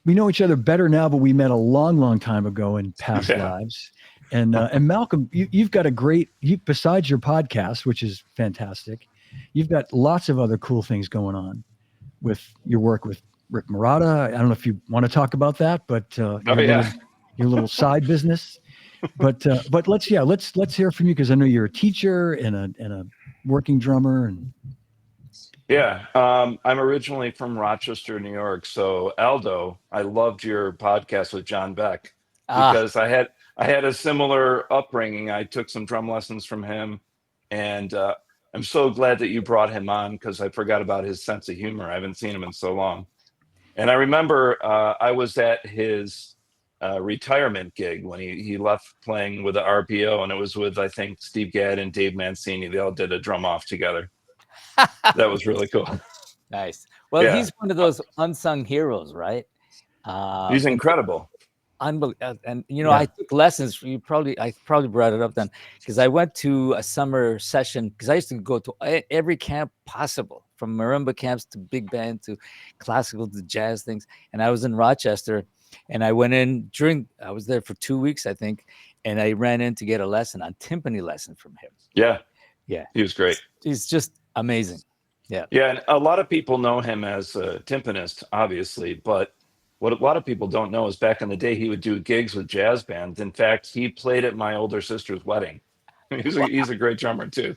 Speaker 1: We know each other better now, but we met a long, long time ago in past
Speaker 4: Yeah.
Speaker 1: lives. And Malcolm, you've got a besides your podcast, which is fantastic, you've got lots of other cool things going on with your work with Rick Murata. I don't know if you want to talk about that, but your little side business. But let's hear from you, because I know you're a teacher and a working drummer. And
Speaker 4: Yeah, I'm originally from Rochester, New York. So Aldo, I loved your podcast with John Beck
Speaker 8: Ah,
Speaker 4: because I had a similar upbringing. I took some drum lessons from him, and I'm so glad that you brought him on because I forgot about his sense of humor. I haven't seen him in so long. And I remember I was at his retirement gig when he left playing with the RPO, and it was with, I think, Steve Gadd and Dave Mancini. They all did a drum off together. That was really cool.
Speaker 8: nice. Well,
Speaker 4: Yeah,
Speaker 8: he's one of those unsung heroes, right?
Speaker 4: he's
Speaker 8: And
Speaker 4: incredible.
Speaker 8: unbelievable. And
Speaker 1: Yeah.
Speaker 8: I took lessons. I probably brought it up then, because I went to a summer session, because I used to go to every camp possible, from marimba camps to big band to classical to jazz things. And I was in Rochester, and I went in I was there for 2 weeks, I think, and I ran in to get a timpani lesson from him.
Speaker 4: Yeah,
Speaker 8: Yeah,
Speaker 4: he was great.
Speaker 8: he's just amazing. Yeah.
Speaker 4: Yeah, and a lot of people know him as a timpanist, obviously, but what a lot of people don't know is back in the day he would do gigs with jazz bands. In fact, he played at my older sister's wedding. He's a great drummer too.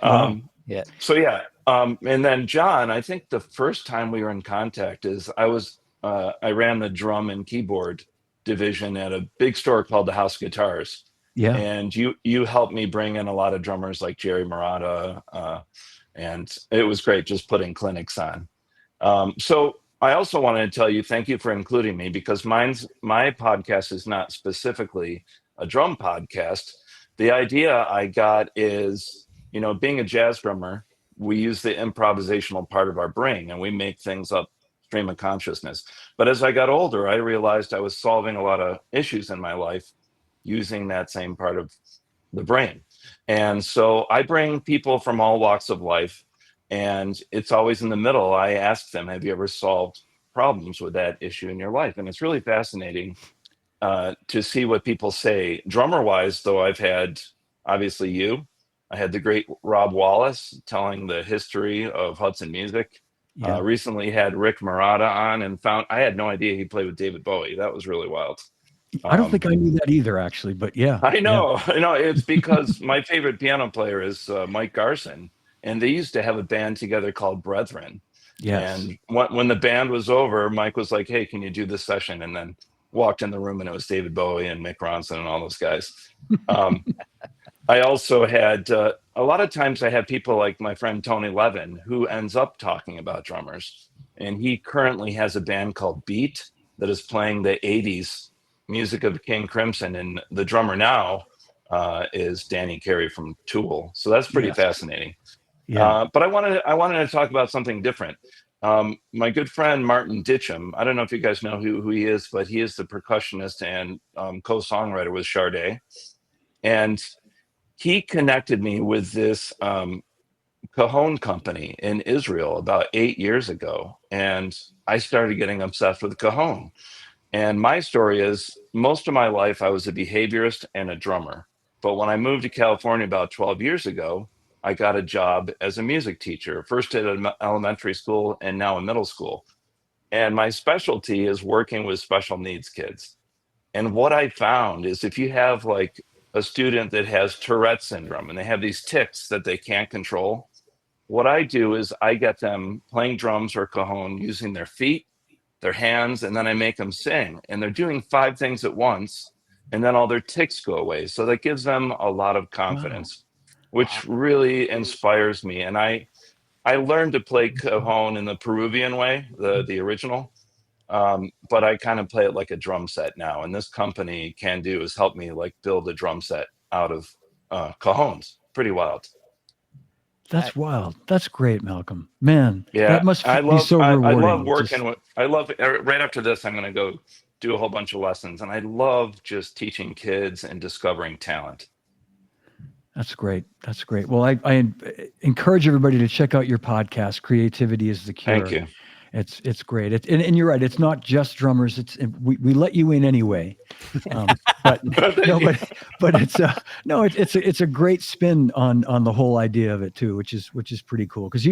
Speaker 1: wow.
Speaker 8: Yeah.
Speaker 4: So yeah, and then John, I think the first time we were in contact is I ran the drum and keyboard division at a big store called the House Guitars,
Speaker 1: Yeah.
Speaker 4: and you helped me bring in a lot of drummers like Jerry Murata, and it was great just putting clinics on. So I also wanted to tell you thank you for including me, because my podcast is not specifically a drum podcast. The idea I got is, being a jazz drummer, we use the improvisational part of our brain and we make things up stream of consciousness. But as I got older, I realized I was solving a lot of issues in my life using that same part of the brain. And so I bring people from all walks of life, and it's always in the middle. I ask them, have you ever solved problems with that issue in your life? And it's really fascinating to see what people say. Drummer wise, though, I've had obviously I had the great Rob Wallace telling the history of Hudson music.
Speaker 1: Yeah.
Speaker 4: Recently had Rick Murata on, and I had no idea he played with David Bowie. That was really wild.
Speaker 1: I don't think I knew that either, actually, but yeah.
Speaker 4: I know. It's because my favorite piano player is Mike Garson, and they used to have a band together called Brethren.
Speaker 1: Yes.
Speaker 4: And when the band was over, Mike was like, "Hey, can you do this session?" And then walked in the room, and it was David Bowie and Mick Ronson and all those guys. I also had a lot of times I have people like my friend Tony Levin, who ends up talking about drummers, and he currently has a band called Beat that is playing the '80s music of King Crimson, and the drummer now is Danny Carey from Tool. So that's pretty fascinating.
Speaker 1: Yeah.
Speaker 4: But I wanted to talk about something different. My good friend Martin Ditcham, I don't know if you guys know who he is, but he is the percussionist and co-songwriter with Sade, and he connected me with this cajon company in Israel about 8 years ago, and I started getting obsessed with cajon. And my story is, most of my life I was a behaviorist and a drummer. But when I moved to California about 12 years ago, I got a job as a music teacher, first at an elementary school and now a middle school. And my specialty is working with special needs kids. And what I found is, if you have like a student that has Tourette syndrome and they have these tics that they can't control, what I do is I get them playing drums or cajon using their feet, their hands, and then I make them sing, and they're doing 5 things at once, and then all their tics go away. So that gives them a lot of confidence, which really inspires me. And I learned to play cajon in the Peruvian way, the original, but I kind of play it like a drum set now. And this company Can Do has helped me like build a drum set out of cajons. Pretty wild.
Speaker 1: That's wild. That's great, Malcolm. Man,
Speaker 4: Yeah,
Speaker 1: that must be so
Speaker 4: I
Speaker 1: rewarding.
Speaker 4: love working with. I love right after this. I'm going to go do a whole bunch of lessons, and I love just teaching kids and discovering talent.
Speaker 1: That's great. That's great. Well, I encourage everybody to check out your podcast. Creativity is the cure.
Speaker 4: Thank you.
Speaker 1: It's great. And you're right. It's not just drummers. We let you in anyway. But no, but it's a great spin on the whole idea of it too, which is pretty cool. Because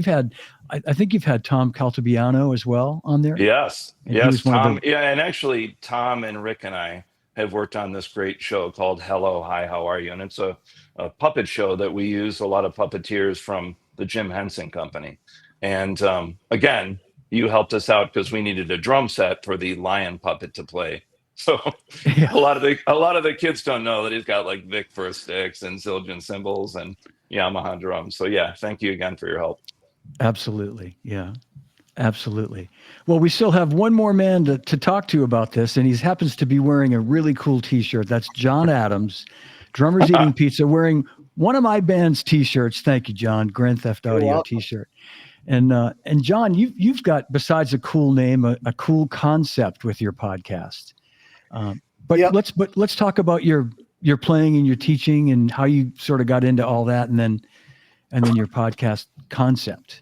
Speaker 1: I think you've had Tom Caltabiano as well on there.
Speaker 4: Yes,
Speaker 1: And he
Speaker 4: yes,
Speaker 1: was one of
Speaker 4: Tom.
Speaker 1: the-
Speaker 4: Yeah, and actually, Tom and Rick and I have worked on this great show called Hello, Hi, How Are You? And it's a puppet show that we use a lot of puppeteers from the Jim Henson Company. And again, you helped us out because we needed a drum set for the lion puppet to play. So
Speaker 1: Yeah.
Speaker 4: a lot of the kids don't know that he's got like Vic first sticks and Zildjian cymbals and Yamaha drums. So yeah, thank you again for your help.
Speaker 1: Absolutely. Yeah. Absolutely. Well, we still have one more man to talk to about this, and he happens to be wearing a really cool T-shirt. That's John Adams, Drummers Eating Pizza, wearing one of my band's T-shirts. Thank you, John. Grand Theft Audio T-shirt. And John, you've got, besides a cool name, a cool concept with your podcast. Let's talk about your playing and your teaching and how you sort of got into all that, and then your podcast concept.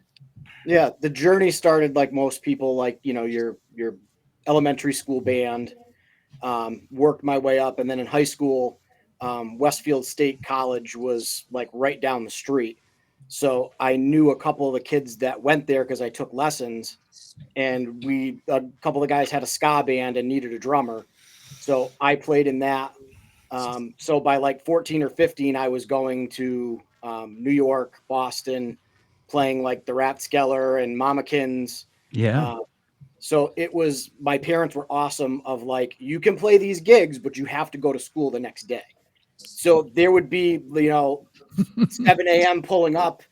Speaker 9: Yeah, the journey started like most people, like, your elementary school band, worked my way up. And then in high school, Westfield State College was like right down the street. So I knew a couple of the kids that went there because I took lessons, and a couple of guys had a ska band and needed a drummer. So I played in that. So by like 14 or 15, I was going to New York, Boston, playing like the Ratskeller and Mamekins.
Speaker 1: Yeah.
Speaker 9: So my parents were awesome of like, you can play these gigs, but you have to go to school the next day. So there would be, 7 a.m. pulling up,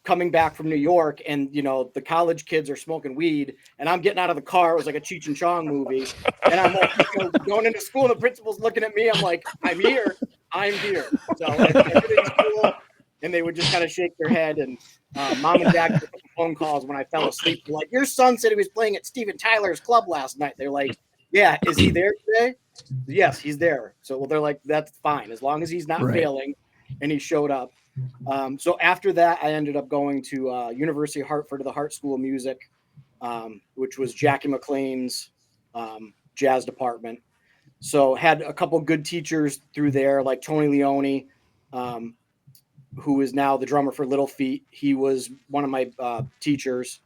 Speaker 9: coming back from New York, and, the college kids are smoking weed, and I'm getting out of the car. It was like a Cheech and Chong movie. And I'm like, going into school, and the principal's looking at me. I'm like, I'm here. So everything's cool. And they would just kind of shake their head. And mom and dad took phone calls when I fell asleep. They're like, your son said he was playing at Steven Tyler's club last night. They're like, yeah, is he there today? Yes, he's there. So they're like, that's fine, as long as he's not failing. And he showed up. So after that, I ended up going to University of Hartford to the Hart School of Music, which was Jackie McLean's jazz department. So had a couple good teachers through there, like Tony Leone, who is now the drummer for Little Feat. He was one of my teachers.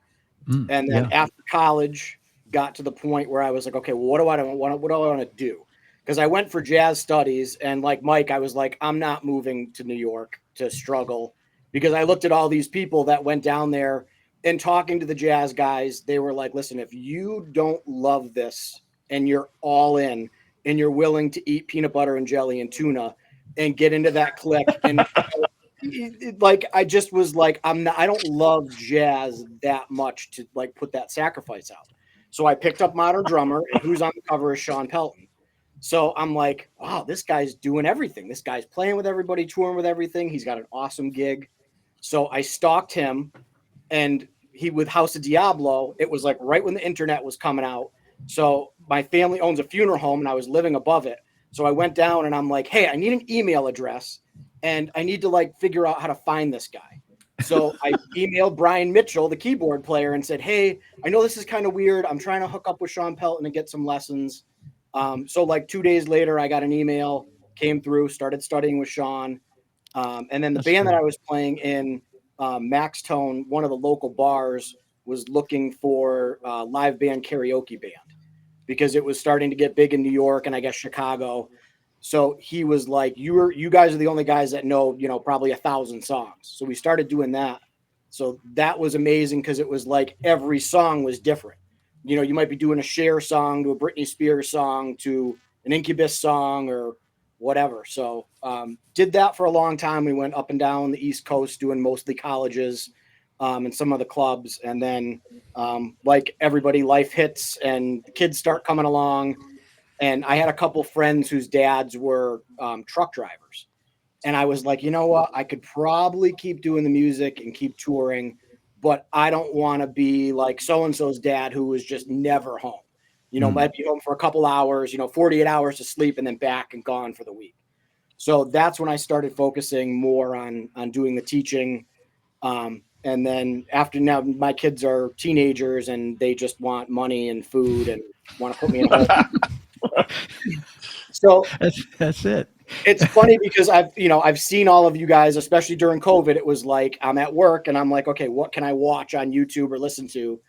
Speaker 9: And then after college, got to the point where I was like, okay, well, what do I want to do? Because I went for jazz studies, and like Mike, I was like, I'm not moving to New York to struggle, because I looked at all these people that went down there, and talking to the jazz guys, they were like, listen, if you don't love this and you're all in and you're willing to eat peanut butter and jelly and tuna and get into that clique, and like, I just was like, I don't love jazz that much to like put that sacrifice out. So I picked up Modern Drummer, and who's on the cover is Sean Pelton. So I'm like, wow, this guy's doing everything. This guy's playing with everybody, touring with everything. He's got an awesome gig. So I stalked him, and he, with House of Diablo, it was like right when the internet was coming out. So my family owns a funeral home, and I was living above it. So I went down, and I'm like, hey, I need an email address, and I need to like figure out how to find this guy. So I emailed Brian Mitchell, the keyboard player, and said, hey, I know this is kind of weird. I'm trying to hook up with Sean Pelton and get some lessons. So like 2 days later, I got an email, came through, started studying with Sean. And then the band that I was playing in, Max Tone, one of the local bars, was looking for a live band karaoke band, because it was starting to get big in New York and I guess Chicago. So he was like, you guys are the only guys that know, probably 1,000 songs. So we started doing that. So that was amazing, because it was like every song was different. You might be doing a Cher song to a Britney Spears song to an Incubus song or whatever. So did that for a long time. We went up and down the East Coast doing mostly colleges and some of the clubs. And then like everybody, life hits and the kids start coming along. And I had a couple friends whose dads were truck drivers. And I was like, you know what? I could probably keep doing the music and keep touring, but I don't want to be like so-and-so's dad who was just never home. Might be home for a couple hours, 48 hours to sleep and then back and gone for the week. So that's when I started focusing more on doing the teaching. And then after now, my kids are teenagers and they just want money and food and want to put me in a hole. So
Speaker 1: that's it.
Speaker 9: It's funny because I've seen all of you guys, especially during COVID. It was like I'm at work and I'm like, okay, what can I watch on YouTube or listen to?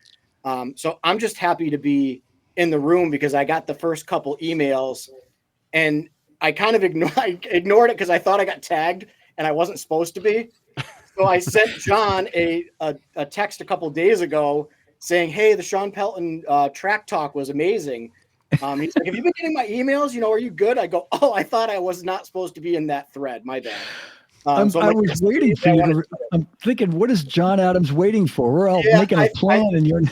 Speaker 9: So I'm just happy to be in the room because I got the first couple emails and I kind of ignored it because I thought I got tagged and I wasn't supposed to be. So I sent John a text a couple days ago saying, hey, the Sean Pelton track talk was amazing. He's like, have you been getting my emails? Are you good? I go, oh, I thought I was not supposed to be in that thread. My bad.
Speaker 1: I was waiting for you. I'm thinking, what is John Adams waiting for? We're all making a plan and you're...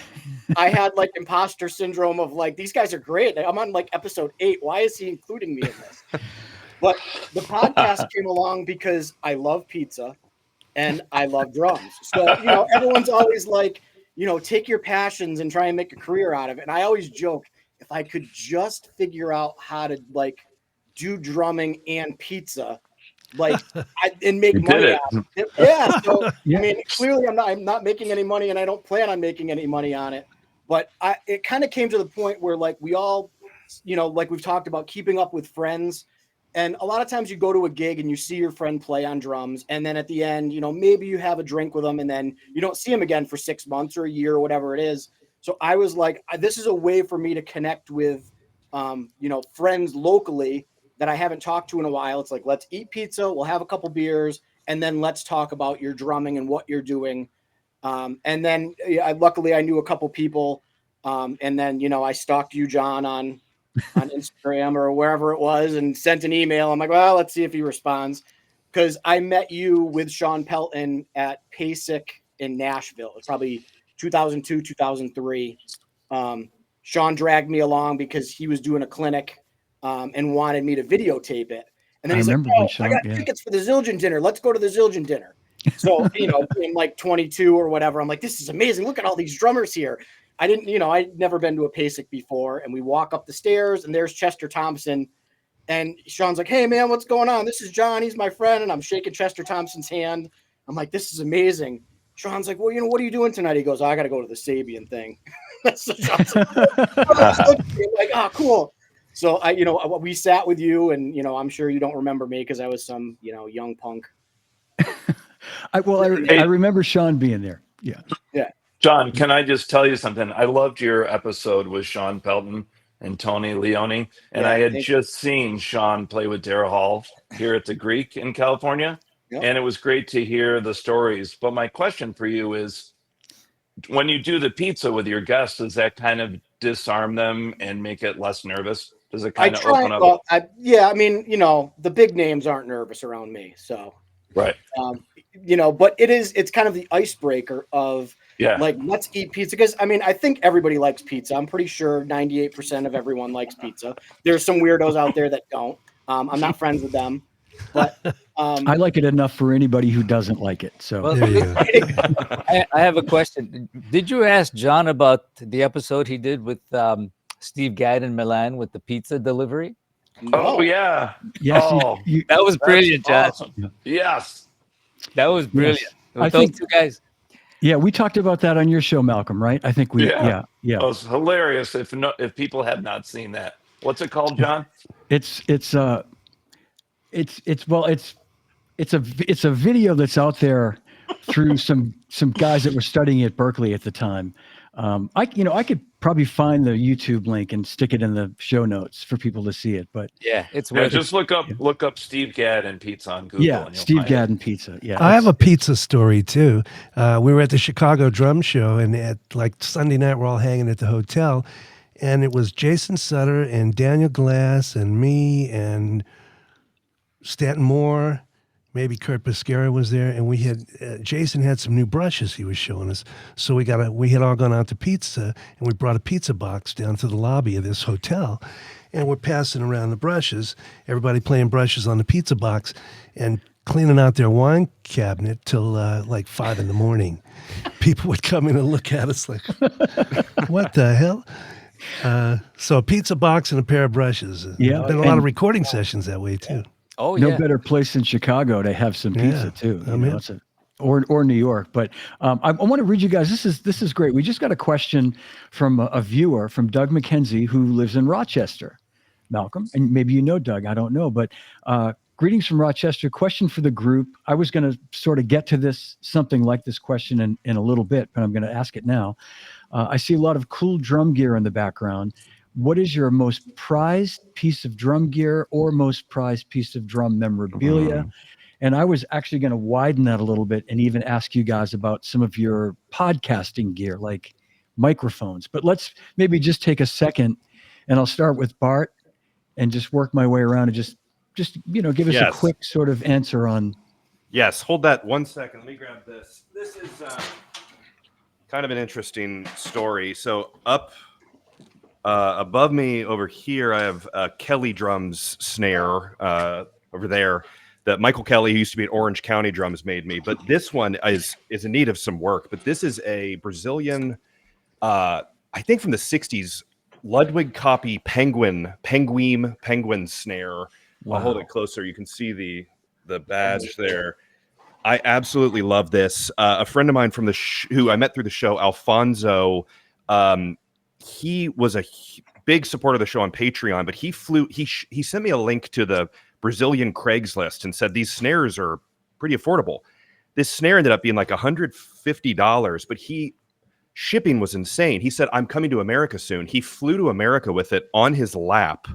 Speaker 9: I had like imposter syndrome of like, these guys are great. I'm on like episode 8. Why is he including me in this? But the podcast came along because I love pizza and I love drums. So, everyone's always like, take your passions and try and make a career out of it. And I always joke, if I could just figure out how to like do drumming and pizza, and make money out of it. Yeah. So I mean, clearly I'm not making any money and I don't plan on making any money on it. But it kind of came to the point where like we all, like we've talked about keeping up with friends. And a lot of times you go to a gig and you see your friend play on drums. And then at the end, maybe you have a drink with them and then you don't see him again for 6 months or a year or whatever it is. So I was like, this is a way for me to connect with, friends locally that I haven't talked to in a while. It's like, let's eat pizza. We'll have a couple beers and then let's talk about your drumming and what you're doing. And then luckily I knew a couple people. And then, I stalked you, John, on Instagram or wherever it was and sent an email. I'm like, well, let's see if he responds. Because I met you with Sean Pelton at PASIC in Nashville. It's probably 2002, 2003. Sean dragged me along because he was doing a clinic and wanted me to videotape it. And then he's like, oh, I got tickets for the Zildjian dinner. Let's go to the Zildjian dinner. So, being like 22 or whatever, I'm like, this is amazing. Look at all these drummers here. I'd never been to a PASIC before. And we walk up the stairs and there's Chester Thompson. And Sean's like, hey, man, what's going on? This is John. He's my friend. And I'm shaking Chester Thompson's hand. I'm like, this is amazing. Sean's like, well, what are you doing tonight? He goes, I got to go to the Sabian thing. So Sean's like, oh, cool. So we sat with you and, I'm sure you don't remember me because I was some, young punk.
Speaker 1: I remember Sean being there. Yeah.
Speaker 9: Yeah.
Speaker 4: John, can I just tell you something? I loved your episode with Sean Pelton and Tony Leone. And I had just seen Sean play with Daryl Hall here at the Greek in California. Yep. And it was great to hear the stories. But my question for you is, when you do the pizza with your guests, does that kind of disarm them and make it less nervous? Does it kind of open up?
Speaker 9: Well, the big names aren't nervous around me. So,
Speaker 4: right.
Speaker 9: But it's kind of the icebreaker of like, let's eat pizza. Because I think everybody likes pizza. I'm pretty sure 98% of everyone likes pizza. There's some weirdos out there that don't. I'm not friends with them. But
Speaker 1: I like it enough for anybody who doesn't like it. So
Speaker 8: I have a question. Did you ask John about the episode he did with Steve Gadd in Milan with the pizza delivery?
Speaker 4: Oh, yeah.
Speaker 1: Yes.
Speaker 4: Oh,
Speaker 8: that was brilliant, John.
Speaker 4: Awesome. Yes.
Speaker 8: That was brilliant.
Speaker 1: Yes. I
Speaker 8: those
Speaker 1: think,
Speaker 8: two guys.
Speaker 1: Yeah, we talked about that on your show, Malcolm, right? I think we, yeah.
Speaker 4: It was hilarious if people have not seen that. What's it called, John?
Speaker 1: It's a video that's out there through some guys that were studying at Berkeley at the time. I could probably find the YouTube link and stick it in the show notes for people to see it. But
Speaker 8: it's
Speaker 4: just look up Steve Gadd and pizza on Google.
Speaker 1: Yeah, Steve Gadd and pizza. Yeah,
Speaker 5: I have a pizza story too. We were at the Chicago Drum Show, and at like Sunday night, we're all hanging at the hotel, and it was Jason Sutter and Daniel Glass and me and Stanton Moore. Maybe Kurt Pescara was there, and we had Jason had some new brushes he was showing us. So we had all gone out to pizza, and we brought a pizza box down to the lobby of this hotel, and we're passing around the brushes, everybody playing brushes on the pizza box and cleaning out their wine cabinet till like 5 a.m. People would come in and look at us like, what the hell? So a pizza box and a pair of brushes.
Speaker 1: Yeah,
Speaker 5: Been a lot of recording sessions that way too.
Speaker 8: Oh
Speaker 1: no
Speaker 8: yeah.
Speaker 1: better place than Chicago to have some pizza
Speaker 5: Yeah,
Speaker 1: too.
Speaker 5: I mean-
Speaker 1: It's or New York. But I want to read you guys. This is great. We just got a question from a viewer, from Doug McKenzie, who lives in Rochester. Malcolm, and maybe you know Doug. I don't know, but greetings from Rochester. Question for the group. I was going to sort of get to something like this question in a little bit, but I'm going to ask it now. I see a lot of cool drum gear in the background. What is your most prized piece of drum gear or most prized piece of drum memorabilia? And I was actually going to widen that a little bit and even ask you guys about some of your podcasting gear, like microphones. But let's maybe just take a second, and I'll start with Bart and just work my way around and just give us a quick sort of answer on.
Speaker 2: Yes, hold that 1 second. Let me grab this. This is kind of an interesting story. So up above me over here, I have a Kelly drums snare over there that Michael Kelly, who used to be at Orange County Drums, made me. But this one is in need of some work. But this is a Brazilian, I think from the 60s, Ludwig copy penguin snare.
Speaker 1: Wow.
Speaker 2: I'll hold it closer. You can see the badge there. I absolutely love this. A friend of mine from who I met through the show, Alfonso, he was a big supporter of the show on Patreon, but he sent me a link to the Brazilian Craigslist and said these snares are pretty affordable. This snare ended up being like $150, but shipping was insane. He said, I'm coming to America soon. He flew to America with it on his lap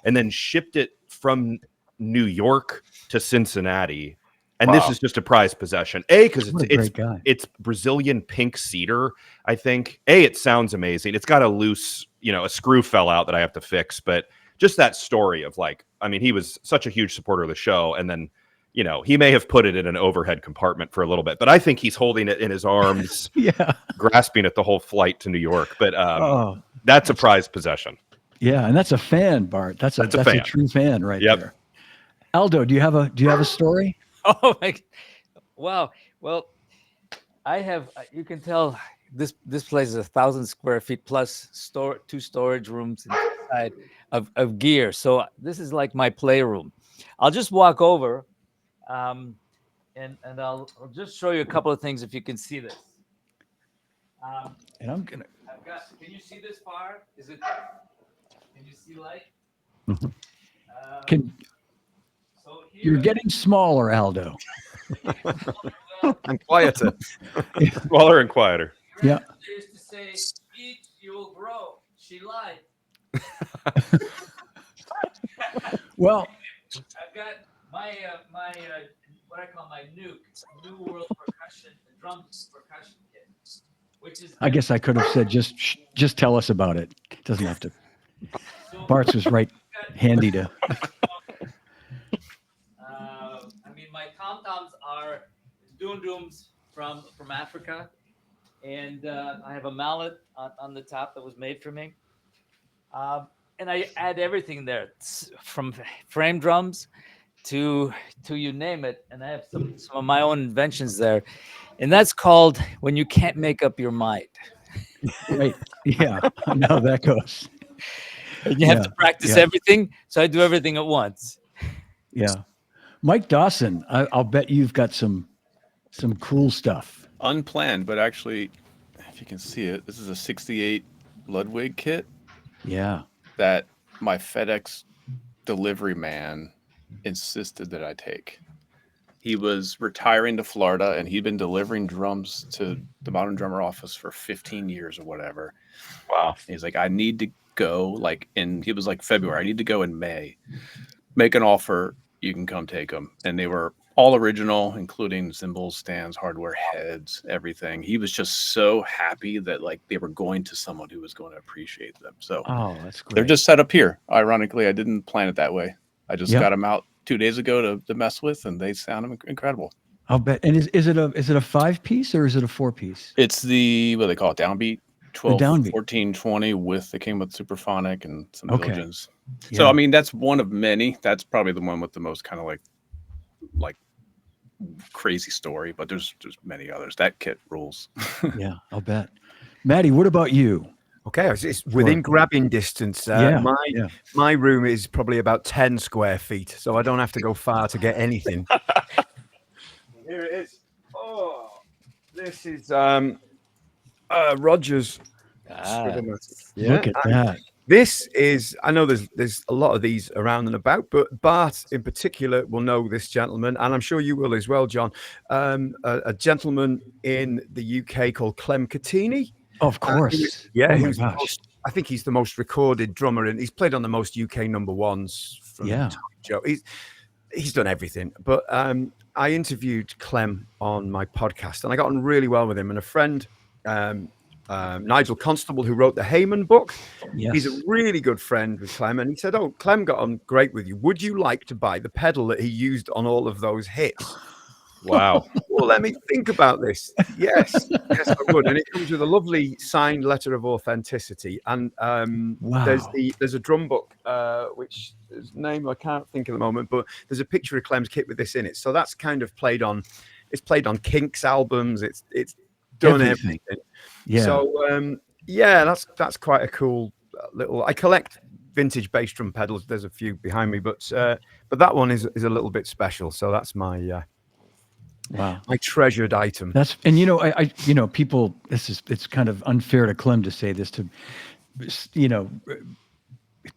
Speaker 2: and then shipped it from New York to Cincinnati. And This is just a prized possession. Because it's Brazilian pink cedar, I think. It sounds amazing. It's got a loose, a screw fell out that I have to fix. But just that story of he was such a huge supporter of the show. And then, he may have put it in an overhead compartment for a little bit. But I think he's holding it in his arms, grasping it the whole flight to New York. But that's a prized possession.
Speaker 1: Yeah, and that's a fan, Bart. That's a true fan right there. Aldo, do you have a story?
Speaker 8: Oh my! Wow. Well, I have. You can tell this place is 1,000 square feet plus 2 storage rooms inside of gear. So this is like my playroom. I'll just walk over, and I'll just show you a couple of things if you can see this.
Speaker 1: And I'm gonna.
Speaker 8: Can you see this far? Can you see light?
Speaker 1: You're getting smaller, Aldo.
Speaker 6: And quieter.
Speaker 2: Smaller and quieter.
Speaker 1: Yeah.
Speaker 8: They used to say, "Eat, you will grow." She lied.
Speaker 1: Well,
Speaker 8: I've got my what I call my New World Percussion drums percussion kit, which is.
Speaker 1: I guess I could have said just tell us about it. It doesn't have to. Bart's was right handy to.
Speaker 8: My tom-toms are doom-dooms from Africa, and I have a mallet on the top that was made for me, and I add everything there, from frame drums to you name it, and I have some of my own inventions there, and that's called when you can't make up your mind.
Speaker 1: Right? Yeah, I know how that goes.
Speaker 8: And you have to practice everything, so I do everything at once.
Speaker 1: Yeah. Mike Dawson, I'll bet you've got some cool stuff.
Speaker 7: Unplanned, but actually, if you can see it, this is a 68 Ludwig kit.
Speaker 1: Yeah.
Speaker 7: That my FedEx delivery man insisted that I take. He was retiring to Florida, and he'd been delivering drums to the Modern Drummer office for 15 years or whatever.
Speaker 4: Wow.
Speaker 7: He's like, I need to go, it was like February. I need to go in May. Make an offer. You can come take them. And they were all original, including cymbals, stands, hardware, heads, everything. He was just so happy that they were going to someone who was going to appreciate them. So
Speaker 1: that's great.
Speaker 7: They're just set up here. Ironically, I didn't plan it that way. I just got them out 2 days ago to mess with, and they sound incredible.
Speaker 1: I'll bet. And is it a 5-piece or is it a 4-piece?
Speaker 7: It's the, what do they call it, downbeat. 12,
Speaker 1: downbeat.
Speaker 7: 14, 20 with, it came with Superphonic and some
Speaker 1: Okay.
Speaker 7: Diligence.
Speaker 1: Yeah.
Speaker 7: So, I mean, that's one of many. That's probably the one with the most kind of like crazy story, but there's many others. That kit rules.
Speaker 1: Yeah, I'll bet. Maddie, what about you?
Speaker 6: Okay, it's within grabbing distance.
Speaker 1: Yeah,
Speaker 6: My room is probably about 10 square feet, so I don't have to go far to get anything. Here it is. Oh, this is Rogers.
Speaker 1: Look at that.
Speaker 6: This is, I know there's a lot of these around and about, but Bart in particular will know this gentleman, and I'm sure you will as well, John. A gentleman in the UK called Clem Catini.
Speaker 1: Of course.
Speaker 6: Yeah,
Speaker 1: Oh my gosh.
Speaker 6: I think he's the most recorded drummer, and he's played on the most UK number ones from Joe. He's done everything. But I interviewed Clem on my podcast, and I got on really well with him. And a friend, Nigel Constable, who wrote the Heyman book, he's a really good friend with Clem. And he said, "Oh, Clem got on great with you. Would you like to buy the pedal that he used on all of those hits?"
Speaker 2: Wow.
Speaker 6: Well, let me think about this. Yes, I would. And it comes with a lovely signed letter of authenticity. And there's a drum book, which his name I can't think at the moment, but there's a picture of Clem's kit with this in it. So that's kind of played on Kinks albums. It's done everything.
Speaker 1: Yeah.
Speaker 6: So that's quite a cool little. I collect vintage bass drum pedals. There's a few behind me, but that one is a little bit special. So that's my.
Speaker 1: Wow.
Speaker 6: My treasured item.
Speaker 1: I people, it's kind of unfair to Clem to say this to,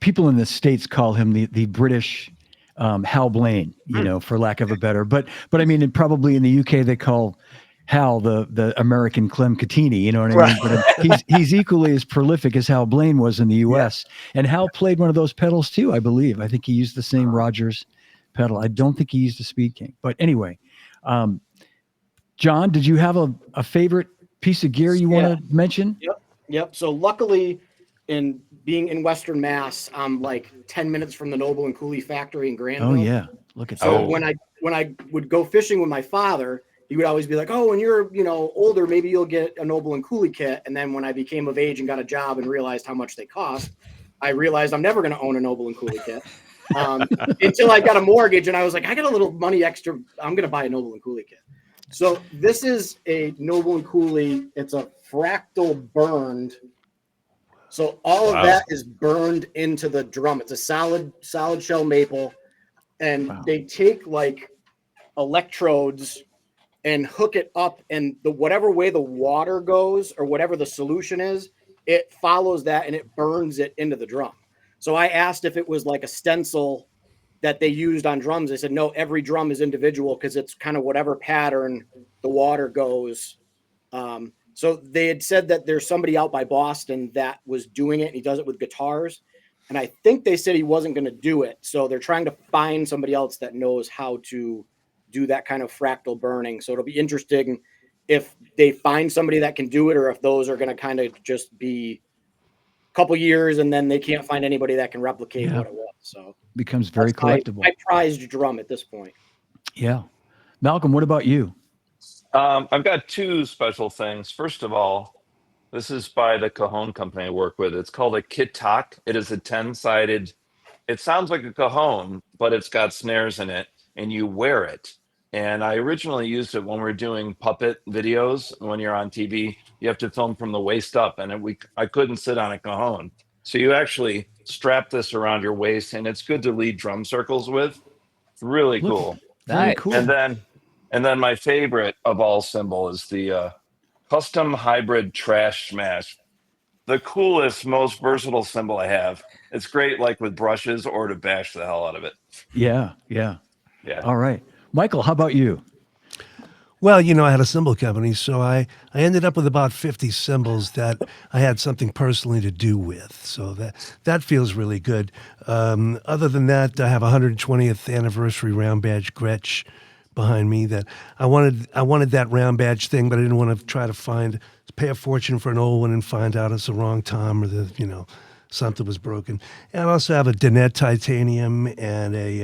Speaker 1: people in the States call him the British Hal Blaine, for lack of a better, but I mean, and probably in the UK they call Hal the American Clem Catini, you know what I mean? But he's equally as prolific as Hal Blaine was in the US. Yeah. And Hal played one of those pedals too, I believe. I think he used the same Rogers pedal. I don't think he used a Speed King, but anyway. John, did you have a favorite piece of gear you want to mention?
Speaker 9: Yep. So luckily, in being in Western Mass, I'm like 10 minutes from the Noble and Cooley factory in Granville.
Speaker 1: Oh yeah, look at that.
Speaker 9: So when I would go fishing with my father, he would always be like, "Oh, when you're older, maybe you'll get a Noble and Cooley kit." And then when I became of age and got a job and realized how much they cost, I realized I'm never going to own a Noble and Cooley kit. Until I got a mortgage and I was like, I got a little money extra. I'm going to buy a Noble and Cooley kit. So this is a Noble and Cooley. It's a fractal burned. So all of that is burned into the drum. It's a solid shell maple. And they take like electrodes and hook it up, and whatever way the water goes or whatever the solution is, it follows that and it burns it into the drum. So I asked if it was like a stencil that they used on drums. They said, no, every drum is individual because it's kind of whatever pattern the water goes. So they had said that there's somebody out by Boston that was doing it. And he does it with guitars. And I think they said he wasn't going to do it. So they're trying to find somebody else that knows how to do that kind of fractal burning. So it'll be interesting if they find somebody that can do it, or if those are going to kind of just be couple years and then they can't find anybody that can replicate what it was. So
Speaker 1: becomes very collectible.
Speaker 9: My prized drum at this point.
Speaker 1: Yeah. Malcolm, what about you?
Speaker 4: I've got two special things. First of all, this is by the Cajon company I work with. It's called a Kit Talk. It is a 10-sided. It sounds like a cajon, but it's got snares in it, and you wear it. And I originally used it when we were doing puppet videos. When you're on TV, you have to film from the waist up, and I couldn't sit on a cajon. So you actually strap this around your waist, and it's good to lead drum circles with. It's really cool.
Speaker 8: Nice.
Speaker 1: Cool.
Speaker 4: And then my favorite of all cymbal is the custom hybrid trash smash. The coolest, most versatile cymbal I have. It's great, like with brushes or to bash the hell out of it.
Speaker 1: Yeah. All right. Michael, how about you?
Speaker 5: Well, I had a cymbal company, so I ended up with about 50 cymbals that I had something personally to do with. So that feels really good. Other than that, I have a 120th anniversary round badge Gretsch behind me that I wanted that round badge thing, but I didn't want to pay a fortune for an old one and find out it's the wrong tom or something was broken. And I also have a Danette titanium and a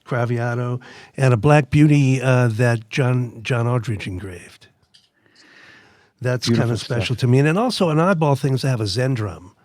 Speaker 5: Craviato and a Black Beauty that John Aldridge engraved. That's
Speaker 1: Beautiful
Speaker 5: kind of special
Speaker 1: stuff.
Speaker 5: to me. And then also an oddball thing is I have a Zen drum,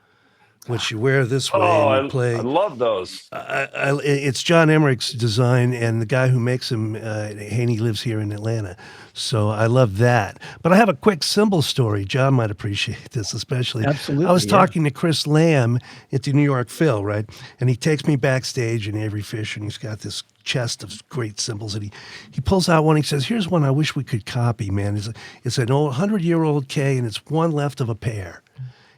Speaker 5: which you wear this way and you play.
Speaker 4: I love those.
Speaker 5: It's John Emmerich's design, and the guy who makes them, Haney, lives here in Atlanta. So I love that. But I have a quick cymbal story. John might appreciate this, especially.
Speaker 1: Absolutely,
Speaker 5: I was
Speaker 1: yeah.
Speaker 5: talking to Chris Lamb at the New York Phil, right? And he takes me backstage in Avery Fisher, and he's got this chest of great cymbals. And he pulls out one. He says, "Here's one I wish we could copy, man. It's an old 100-year-old K, and it's one left of a pair.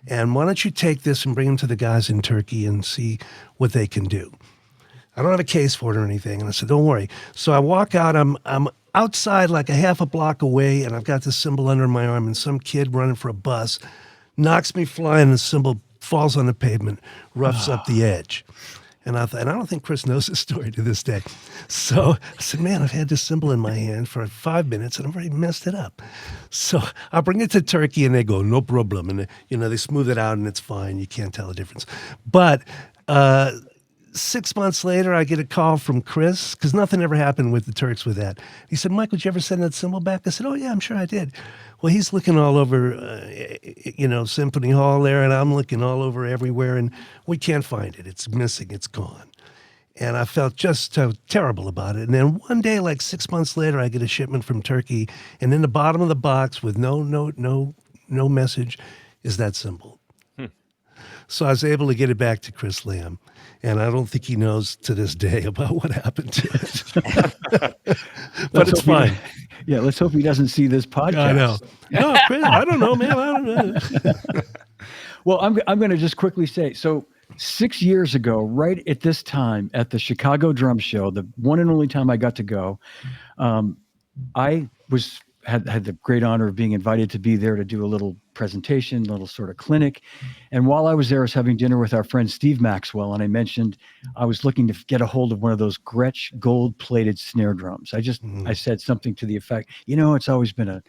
Speaker 5: And why don't you take this and bring them to the guys in Turkey and see what they can do?" I don't have a case for it or anything. And I said, "Don't worry." So I walk out. I'm outside like a half a block away, and I've got this cymbal under my arm, and some kid running for a bus knocks me flying. The cymbal falls on the pavement, roughs up the edge. And I don't think Chris knows this story to this day. So I said, "Man, I've had this cymbal in my hand for 5 minutes and I've already messed it up." So I bring it to Turkey and they go, "No problem." And they smooth it out and it's fine. You can't tell the difference. But 6 months later, I get a call from Chris, because nothing ever happened with the Turks with that. He said, "Michael, did you ever send that cymbal back?" I said, "Oh yeah, I'm sure I did." Well, he's looking all over, Symphony Hall there, and I'm looking all over everywhere, and we can't find it. It's missing. It's gone. And I felt just so terrible about it. And then one day, like 6 months later, I get a shipment from Turkey, and in the bottom of the box with no note, no message, is that cymbal. So I was able to get it back to Chris Lamb. And I don't think he knows to this day about what happened to it. But it's fine.
Speaker 1: Yeah, let's hope he doesn't see this podcast.
Speaker 5: I know. No, Chris, I don't know, man. I don't know.
Speaker 1: Well, I'm going to just quickly say, so 6 years ago, right at this time at the Chicago Drum Show, the one and only time I got to go, I had the great honor of being invited to be there to do a little presentation, little sort of clinic. And while I was there, I was having dinner with our friend Steve Maxwell, and I mentioned I was looking to get a hold of one of those Gretsch gold-plated snare drums. I said something to the effect, it's always been a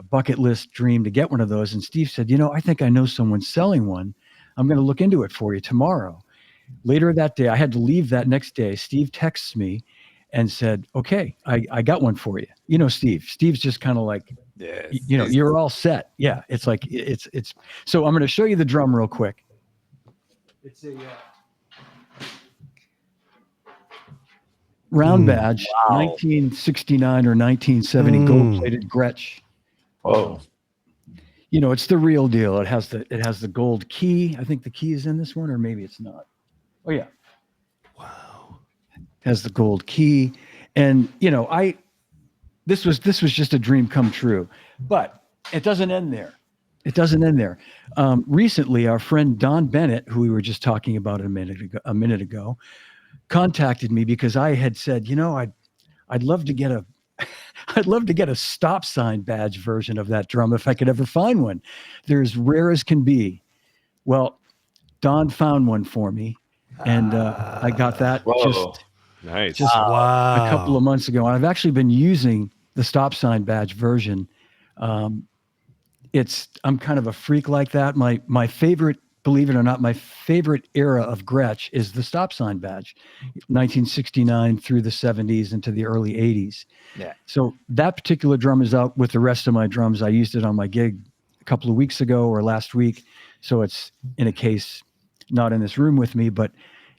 Speaker 1: bucket list dream to get one of those. And Steve said, I think I know someone selling one. I'm going to look into it for you tomorrow. Later that day, I had to leave that next day. Steve texts me and said, "Okay, I got one for you." Steve's just kind of like, you're all set. Yeah. It's like, it's, so I'm going to show you the drum real quick. It's a round badge, 1969 or 1970 gold-plated Gretsch.
Speaker 4: Oh,
Speaker 1: It's the real deal. It has the gold key. I think the key is in this one, or maybe it's not. Oh yeah. Wow. Has the gold key. And this was just a dream come true, but it doesn't end there. Recently, our friend Don Bennett, who we were just talking about a minute ago, contacted me because I had said, I'd love to get a stop sign badge version of that drum if I could ever find one. They're as rare as can be. Well, Don found one for me, and I got that
Speaker 2: Nice.
Speaker 1: just a couple of months ago. And I've actually been using the stop sign badge version. I'm kind of a freak like that. My favorite, believe it or not, my favorite era of Gretsch is the stop sign badge, 1969 through the 70s into the early 80s.
Speaker 8: Yeah.
Speaker 1: So that particular drum is out with the rest of my drums. I used it on my gig a couple of weeks ago or last week. So it's in a case, not in this room with me, but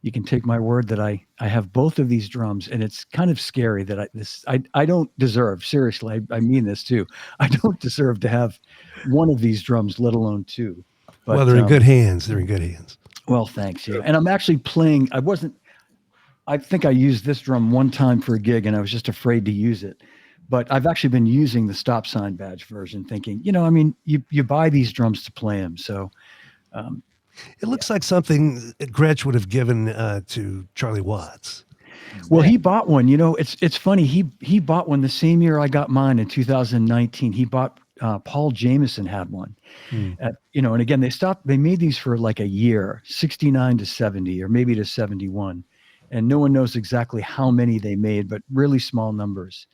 Speaker 1: you can take my word that I have both of these drums, and it's kind of scary that I don't deserve, seriously, I mean this too. I don't deserve to have one of these drums, let alone two. But,
Speaker 5: well, they're in good hands. They're in good hands.
Speaker 1: Well, thanks. Yeah. And I'm actually playing, I think I used this drum one time for a gig and I was just afraid to use it. But I've actually been using the stop sign badge version thinking, you buy these drums to play them. So,
Speaker 5: it looks like something Gretsch would have given to Charlie Watts.
Speaker 1: Well, he bought one. It's funny. He bought one the same year I got mine in 2019. He bought Paul Jameson had one. And again, they made these for like a year, 69 to 70 or maybe to 71. And no one knows exactly how many they made, but really small numbers.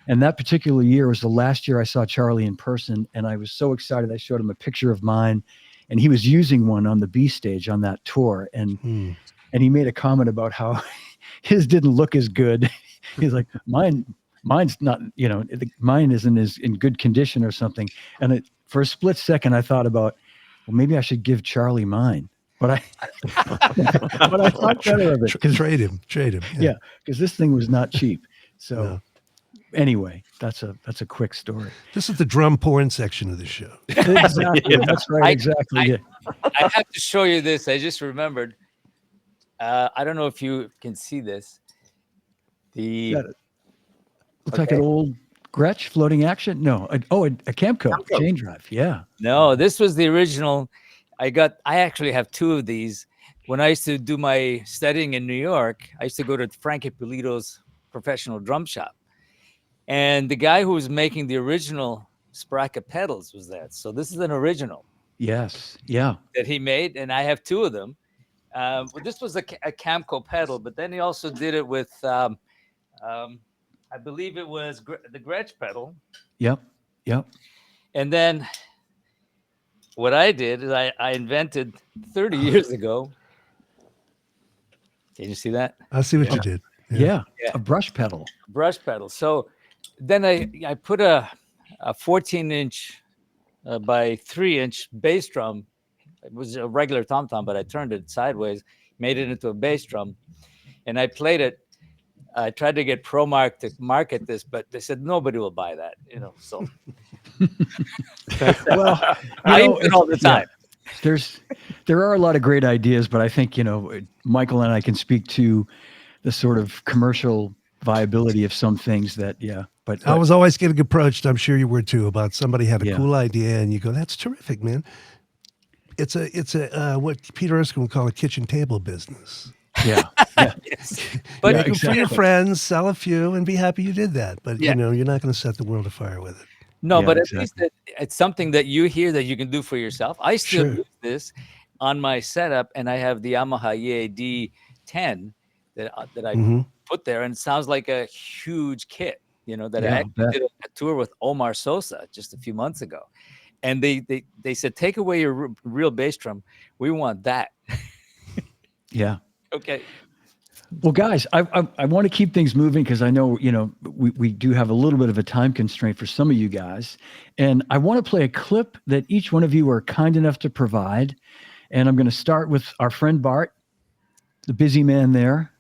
Speaker 1: And that particular year was the last year I saw Charlie in person. And I was so excited. I showed him a picture of mine. And he was using one on the B stage on that tour. And he made a comment about how his didn't look as good. He's like, mine mine's not, mine isn't as in good condition or something. And for a split second, I thought about, well, maybe I should give Charlie mine. But I thought better of it.
Speaker 5: Trade him.
Speaker 1: Yeah, because this thing was not cheap. So
Speaker 5: No.
Speaker 1: anyway, that's a quick story.
Speaker 5: This is the drum porn section of the show.
Speaker 1: Exactly. That's right. Exactly.
Speaker 8: I have to show you this. I just remembered. I don't know if you can see this.
Speaker 1: Looks like an old Gretsch floating action. No. A Camco chain drive. Yeah.
Speaker 8: No, this was the original. I actually have two of these. When I used to do my studying in New York, I used to go to Frankie Polito's professional drum shop. And the guy who was making the original Sprocket pedals was there. So this is an original.
Speaker 1: Yes. Yeah.
Speaker 8: That he made, and I have two of them. Well, this was a Camco pedal, but then he also did it with, I believe it was the Gretsch pedal.
Speaker 1: Yep.
Speaker 8: And then what I did is I invented 30 years ago. Can you see that?
Speaker 5: I see what you did.
Speaker 1: Yeah. A brush pedal.
Speaker 8: So then I put a 14-inch by 3-inch bass drum. It was a regular tom-tom, but I turned it sideways, made it into a bass drum, and I played it. I tried to get ProMark to market this, but they said nobody will buy that. So
Speaker 1: Well,
Speaker 8: I use it all the time.
Speaker 1: There are a lot of great ideas, but I think Michael and I can speak to the sort of commercial viability of some things that But
Speaker 5: I was always getting approached, I'm sure you were too, about somebody had a cool idea and you go, that's terrific, man. It's a what Peter Erskine would call a kitchen table business.
Speaker 1: Yeah.
Speaker 8: Yes. But
Speaker 5: Make them for your friends, sell a few, and be happy you did that. But you're not going to set the world afire with it.
Speaker 8: No, but at least it's something that you hear that you can do for yourself. I still use this on my setup, and I have the Yamaha EAD10 that I put there, and it sounds like a huge kit. That I actually did a tour with Omar Sosa just a few months ago, and they said, take away your real bass drum. We want that.
Speaker 1: Yeah.
Speaker 8: Okay.
Speaker 1: Well, guys, I want to keep things moving because I know, we do have a little bit of a time constraint for some of you guys. And I want to play a clip that each one of you are kind enough to provide. And I'm going to start with our friend Bart, the busy man there.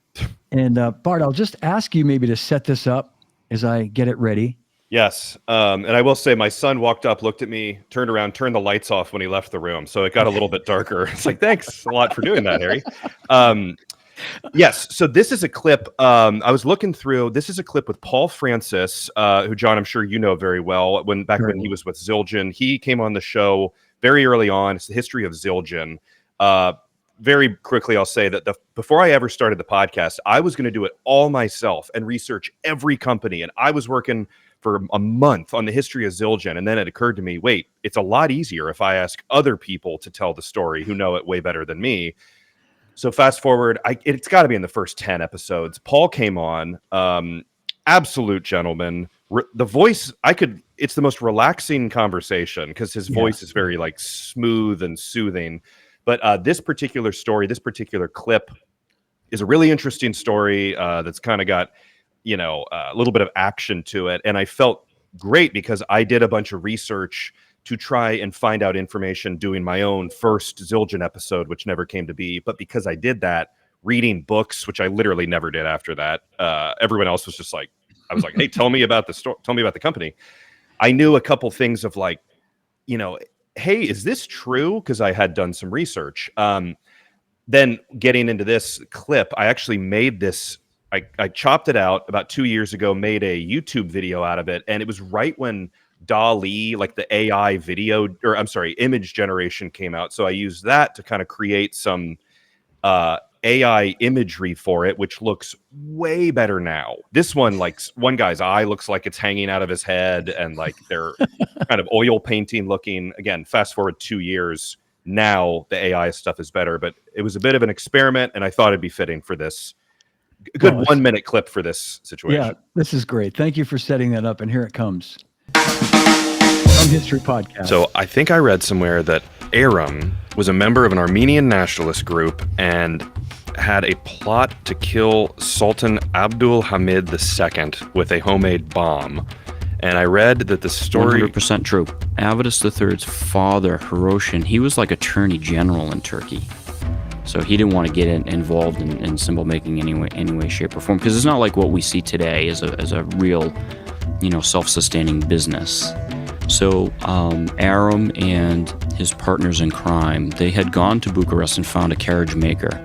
Speaker 1: And Bart, I'll just ask you maybe to set this up as I get it ready.
Speaker 2: Yes. And I will say my son walked up, looked at me, turned around, turned the lights off when he left the room. So it got a little bit darker. It's like, thanks a lot for doing that, Harry. Yes. So this is a clip. I was looking through. This is a clip with Paul Francis, who, John, I'm sure you know very well. When he was with Zildjian, he came on the show very early on. It's the history of Zildjian. Very quickly, I'll say that before I ever started the podcast, I was going to do it all myself and research every company. And I was working for a month on the history of Zildjian. And then it occurred to me, wait, it's a lot easier if I ask other people to tell the story who know it way better than me. So fast forward, it's got to be in the first 10 episodes. Paul came on, absolute gentleman. The voice, it's the most relaxing conversation because his voice is very smooth and soothing. But this particular story, this particular clip is a really interesting story that's kind of got, a little bit of action to it. And I felt great because I did a bunch of research to try and find out information doing my own first Zildjian episode, which never came to be. But because I did that, reading books, which I literally never did after that, everyone else was just like, I was like, hey, tell me about the story. Tell me about the company. I knew a couple things of hey, is this true? Because I had done some research. Then getting into this clip, I actually made this. I chopped it out about 2 years ago, made a YouTube video out of it. And it was right when DALL-E, the AI image generation came out. So I used that to kind of create some AI imagery for it, which looks way better now. This one, one guy's eye looks like it's hanging out of his head and they're kind of oil painting looking. Again, fast forward 2 years. Now the AI stuff is better, but it was a bit of an experiment and I thought it'd be fitting for this. A good 1 minute clip for this situation.
Speaker 1: Yeah, this is great. Thank you for setting that up. And here it comes. From History Podcast.
Speaker 2: So I think I read somewhere that Aram was a member of an Armenian nationalist group and had a plot to kill Sultan Abdul Hamid II with a homemade bomb. And I read that the story...
Speaker 10: 100% true. Avitus III's father, Hiroshин, he was like attorney general in Turkey. So he didn't want to get involved in symbol making any way, shape, or form. Because it's not like what we see today as a real, self-sustaining business. So Aram and his partners in crime, they had gone to Bucharest and found a carriage maker.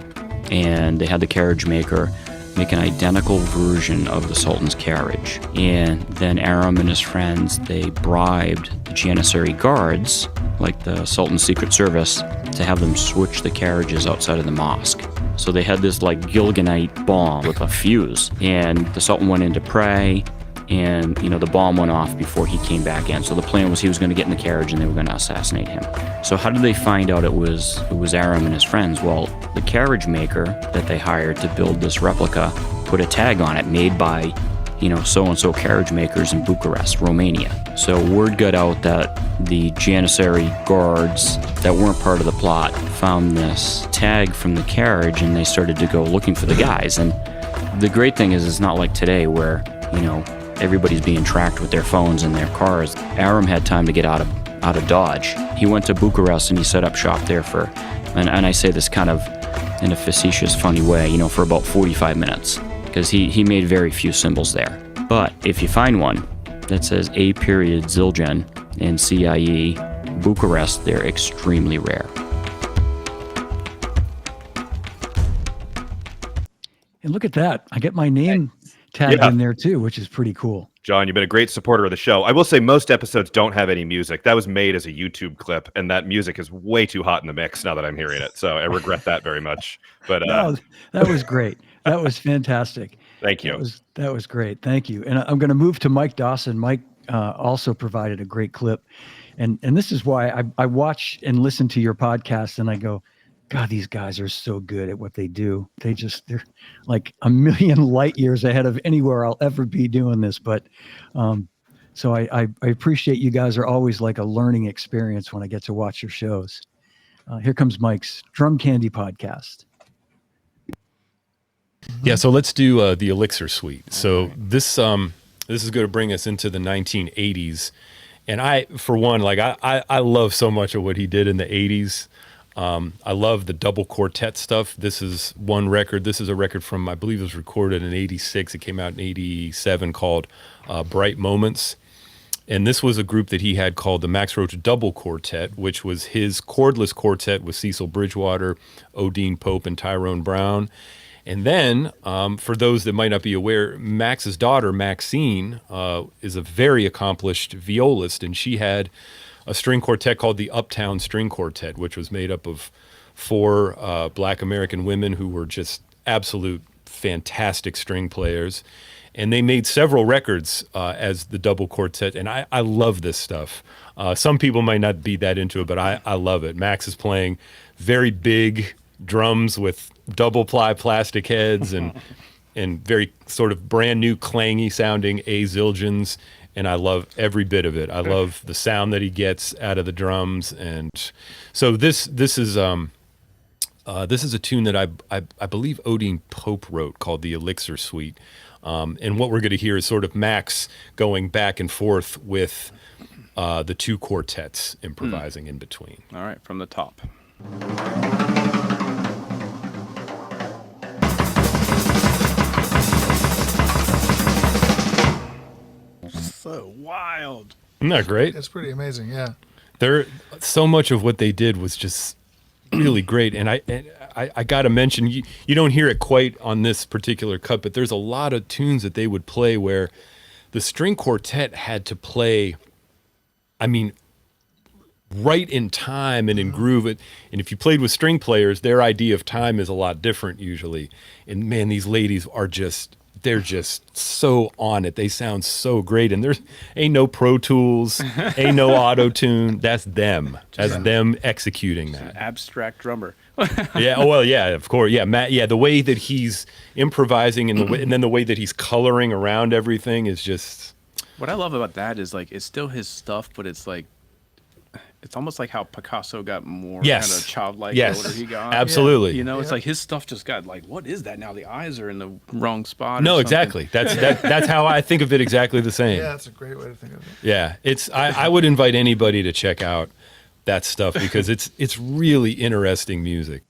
Speaker 10: And they had the carriage maker make an identical version of the Sultan's carriage. And then Aram and his friends, they bribed the Janissary guards, like the Sultan's Secret Service, to have them switch the carriages outside of the mosque. So they had this like Gilganite bomb with a fuse, and the Sultan went in to pray, and the bomb went off before he came back in. So the plan was he was going to get in the carriage and they were going to assassinate him. So how did they find out it was Aram and his friends? Well, the carriage maker that they hired to build this replica put a tag on it made by so-and-so carriage makers in Bucharest, Romania. So word got out that the Janissary guards that weren't part of the plot found this tag from the carriage, and they started to go looking for the guys. And the great thing is, it's not like today where everybody's being tracked with their phones and their cars. Aram had time to get out of Dodge. He went to Bucharest and he set up shop there and I say this kind of in a facetious, funny way, for about 45 minutes, because he made very few symbols there. But if you find one that says A period Zildjian in CIE Bucharest, they're extremely rare.
Speaker 1: And look at that. I get my name tagged in there too, which is pretty cool.
Speaker 2: John, you've been a great supporter of the show. I will say most episodes don't have any music. That was made as a YouTube clip, and that music is way too hot in the mix now that I'm hearing it. So I regret that very much. But
Speaker 1: no, that was great. That was fantastic.
Speaker 2: Thank you.
Speaker 1: That was great. Thank you. And I'm going to move to Mike Dawson. Mike also provided a great clip. And this is why I watch and listen to your podcast and I go, God, these guys are so good at what they do. They're like a million light years ahead of anywhere I'll ever be doing this. But so I appreciate you guys are always like a learning experience when I get to watch your shows. Here comes Mike's Drum Candy podcast.
Speaker 11: Yeah, so let's do the Elixir Suite. So this is going to bring us into the 1980s. And I love so much of what he did in the 80s. I love the double quartet stuff. This is one record. This is a record from, I believe it was recorded in 86. It came out in 87 called Bright Moments. And this was a group that he had called the Max Roach Double Quartet, which was his cordless quartet with Cecil Bridgewater, Odine Pope, and Tyrone Brown. And then, for those that might not be aware, Max's daughter, Maxine, is a very accomplished violist, and she had a string quartet called the Uptown String Quartet, which was made up of 4 Black American women who were just absolute fantastic string players. And they made several records as the double quartet, and I love this stuff. Some people might not be that into it, but I love it. Max is playing very big drums with double ply plastic heads and very sort of brand new clangy sounding A Zildjians. And I love every bit of it. I love the sound that he gets out of the drums, and so this is a tune that I believe Odine Pope wrote called the Elixir Suite, and what we're going to hear is sort of Max going back and forth with the 2 quartets improvising in between.
Speaker 7: All right, from the top.
Speaker 12: So wild.
Speaker 11: Isn't that great?
Speaker 12: It's pretty amazing, yeah.
Speaker 11: So much of what they did was just really great. And I got to mention, you don't hear it quite on this particular cut, but there's a lot of tunes that they would play where the string quartet had to play, right in time and in groove. And if you played with string players, their idea of time is a lot different usually. And man, these ladies they're just so on it. They sound so great. And there's ain't no Pro Tools, ain't no auto tune. That's them. That's them executing that.
Speaker 7: Abstract drummer.
Speaker 11: Yeah. Oh, well, yeah, of course. Yeah. Matt. Yeah. The way that he's improvising and then the way that he's coloring around everything is just.
Speaker 7: What I love about that is like, it's still his stuff, but it's like, it's almost like how Picasso got more
Speaker 11: Yes.
Speaker 7: kind of childlike
Speaker 11: Yes.
Speaker 7: the older he got.
Speaker 11: Absolutely.
Speaker 7: You know, it's like his stuff just got like, what is that now? The eyes are in the wrong spot. or
Speaker 11: No,
Speaker 7: something.
Speaker 11: exactly. That's how I think of it. Exactly the same.
Speaker 12: Yeah, that's a great way to think of it.
Speaker 11: Yeah, I would invite anybody to check out that stuff because it's really interesting music.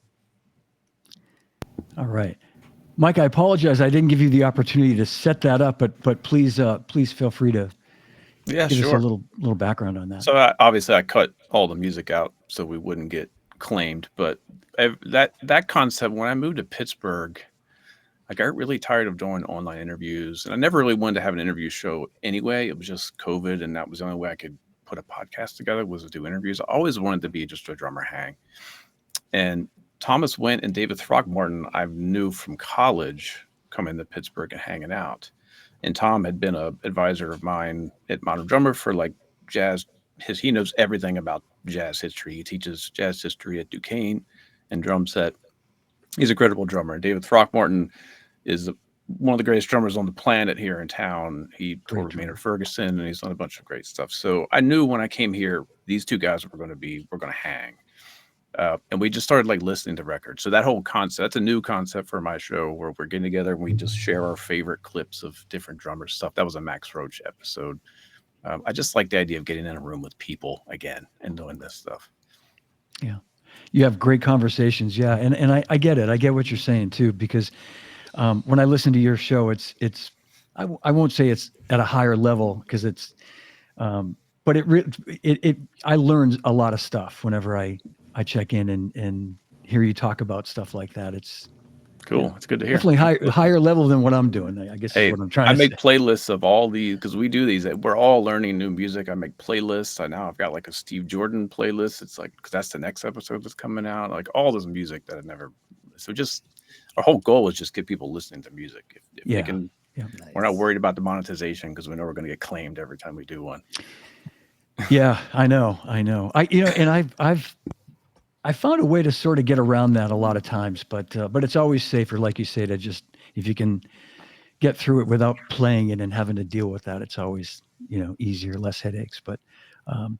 Speaker 1: All right. Mike, I apologize. I didn't give you the opportunity to set that up, but please feel free to
Speaker 7: Yeah,
Speaker 1: give us
Speaker 7: sure.
Speaker 1: a little background on that.
Speaker 7: So obviously I cut all the music out so we wouldn't get claimed. But that concept, when I moved to Pittsburgh, I got really tired of doing online interviews, and I never really wanted to have an interview show anyway. It was just COVID, and that was the only way I could put a podcast together was to do interviews. I always wanted to be just a drummer hang. And Thomas Went and David Throckmorton I knew from college coming to Pittsburgh and hanging out. And Tom had been an advisor of mine at Modern Drummer for like jazz. He knows everything about jazz history. He teaches jazz history at Duquesne and drum set. He's a credible drummer. And David Throckmorton is one of the greatest drummers on the planet here in town. He toured with Maynard Ferguson, and he's done a bunch of great stuff. So I knew when I came here, these two guys were going to hang. And we just started like listening to records. So that whole concept, that's a new concept for my show where we're getting together and we just share our favorite clips of different drummers stuff. That was a Max Roach episode. I just like the idea of getting in a room with people again and doing this stuff.
Speaker 1: Yeah. You have great conversations. Yeah. And I get it. I get what you're saying too, because when I listen to your show, I won't say it's at a higher level because it's, but I learned a lot of stuff whenever I check in and hear you talk about stuff like that. It's
Speaker 7: cool. It's good to hear.
Speaker 1: Definitely higher level than what I'm doing. I guess is what I'm trying to say.
Speaker 7: I make playlists of all these because we do these. We're all learning new music. I make playlists. I've got like a Steve Jordan playlist. It's like, because that's the next episode that's coming out. Like all this music that I never. So just our whole goal is just get people listening to music. If they can, we're not worried about the monetization because we know we're going to get claimed every time we do one.
Speaker 1: Yeah, I know. I found a way to sort of get around that a lot of times, but it's always safer, like you say, to just, if you can get through it without playing it and having to deal with that, it's always, easier, less headaches. But I'm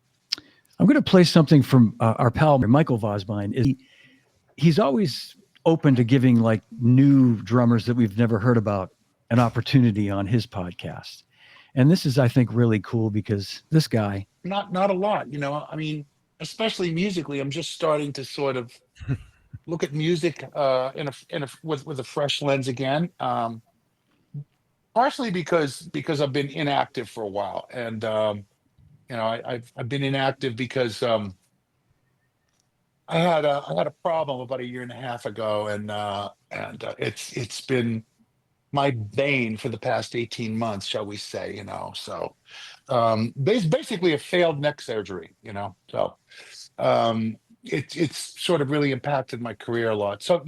Speaker 1: going to play something from our pal, Michael Vosbine. He's always open to giving like new drummers that we've never heard about an opportunity on his podcast. And this is, I think, really cool because this guy.
Speaker 13: Not a lot, I mean, especially musically, I'm just starting to sort of look at music with a fresh lens again. Partially because I've been inactive for a while, and I've been inactive because I had a problem about a year and a half ago, and it's been my bane for the past 18 months, shall we say? So basically a failed neck surgery, so it's sort of really impacted my career a lot. So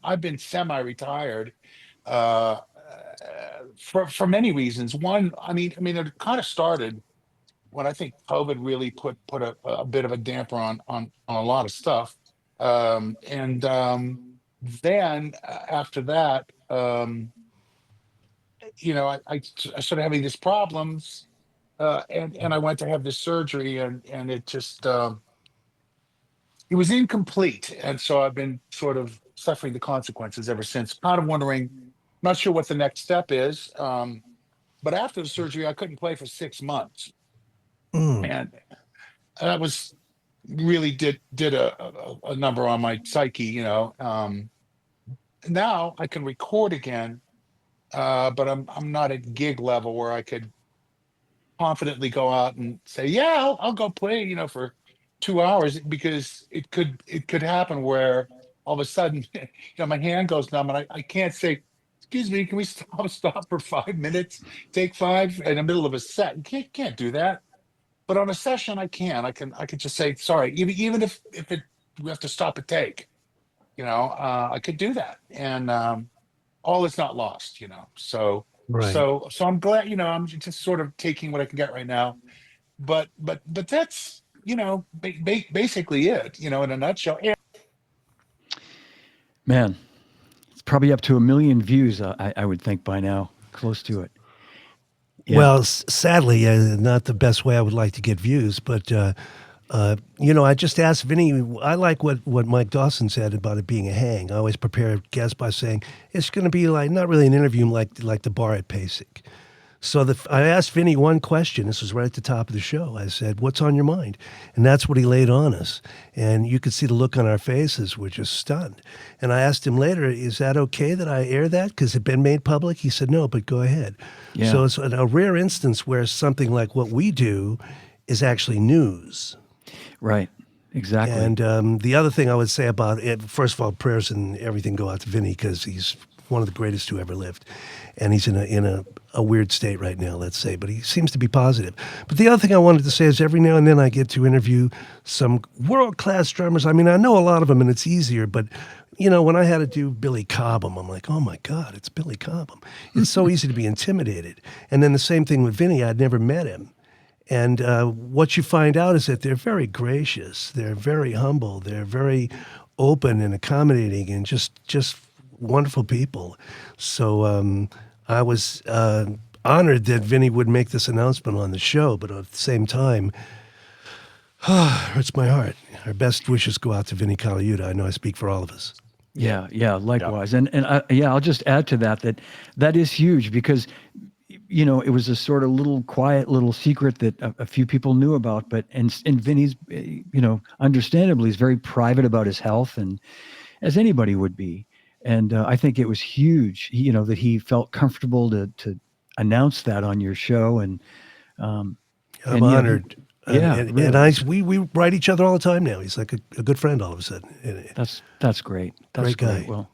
Speaker 13: I've been semi-retired for many reasons. One, I mean it kind of started when I think COVID really put a bit of a damper on a lot of stuff, and then after that, I started having these problems, and I went to have this surgery, and it just it was incomplete, and so I've been sort of suffering the consequences ever since. Kind of wondering, not sure what the next step is, but after the surgery, I couldn't play for 6 months, and that was really did a number on my psyche, Now I can record again. But I'm not at gig level where I could confidently go out and say, yeah, I'll go play, for 2 hours, because it could happen where all of a sudden, my hand goes numb and I can't say, excuse me, can we stop for 5 minutes, take 5 in the middle of a set? You can't do that. But on a session, I can just say, sorry, even if we have to stop a take, I could do that. And, all is not lost, So,
Speaker 5: Right.
Speaker 13: so I'm glad, I'm just sort of taking what I can get right now, but that's, basically it, in a nutshell.
Speaker 1: Man, it's probably up to 1 million views. I would think by now, close to it. Yeah.
Speaker 5: Well, sadly, not the best way I would like to get views, but I just asked Vinny. I like what Mike Dawson said about it being a hang. I always prepare guests by saying it's going to be like not really an interview like the bar at PASIC. So I asked Vinny one question. This was right at the top of the show. I said, "What's on your mind?" And that's what he laid on us. And you could see the look on our faces. We're just stunned. And I asked him later, "Is that okay that I air that? Because it's been made public?" He said, "No, but go ahead."
Speaker 1: Yeah.
Speaker 5: So it's a rare instance where something like what we do is actually news.
Speaker 1: Right. Exactly.
Speaker 5: And the other thing I would say about it, first of all, prayers and everything go out to Vinny because he's one of the greatest who ever lived. And he's in a weird state right now, let's say, but he seems to be positive. But the other thing I wanted to say is every now and then I get to interview some world-class drummers. I mean, I know a lot of them and it's easier, but when I had to do Billy Cobham, I'm like, oh my God, it's Billy Cobham. It's so easy to be intimidated. And then the same thing with Vinny, I'd never met him. And what you find out is that they're very gracious, they're very humble, they're very open and accommodating and just wonderful people. So I was honored that Vinny would make this announcement on the show, but at the same time, hurts my heart. Our best wishes go out to Vinny Colaiuta. I know I speak for all of us.
Speaker 1: Yeah, likewise. And I'll just add to that is huge because it was a sort of little quiet little secret that a few people knew about, and Vinny's, understandably is very private about his health, and as anybody would be. And I think it was huge, that he felt comfortable to announce that on your show. And
Speaker 5: I'm honored.
Speaker 1: Really.
Speaker 5: We write each other all the time now. He's like a good friend all of a sudden.
Speaker 1: That's great. That's
Speaker 5: great guy.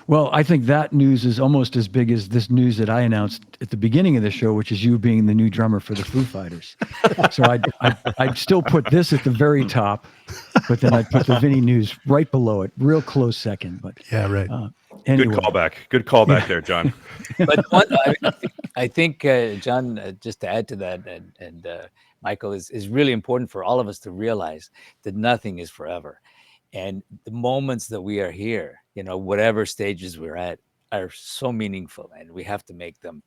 Speaker 1: Well, I think that news is almost as big as this news that I announced at the beginning of the show, which is you being the new drummer for the Foo Fighters. So I'd still put this at the very top, but then I'd put the Vinny news right below it, real close second. But
Speaker 5: yeah, right.
Speaker 1: Anyway.
Speaker 2: Good callback there, John.
Speaker 8: But I think John, just to add to that, and Michael, is really important for all of us to realize that nothing is forever. And the moments that we are here, whatever stages we're at, are so meaningful, and we have to make them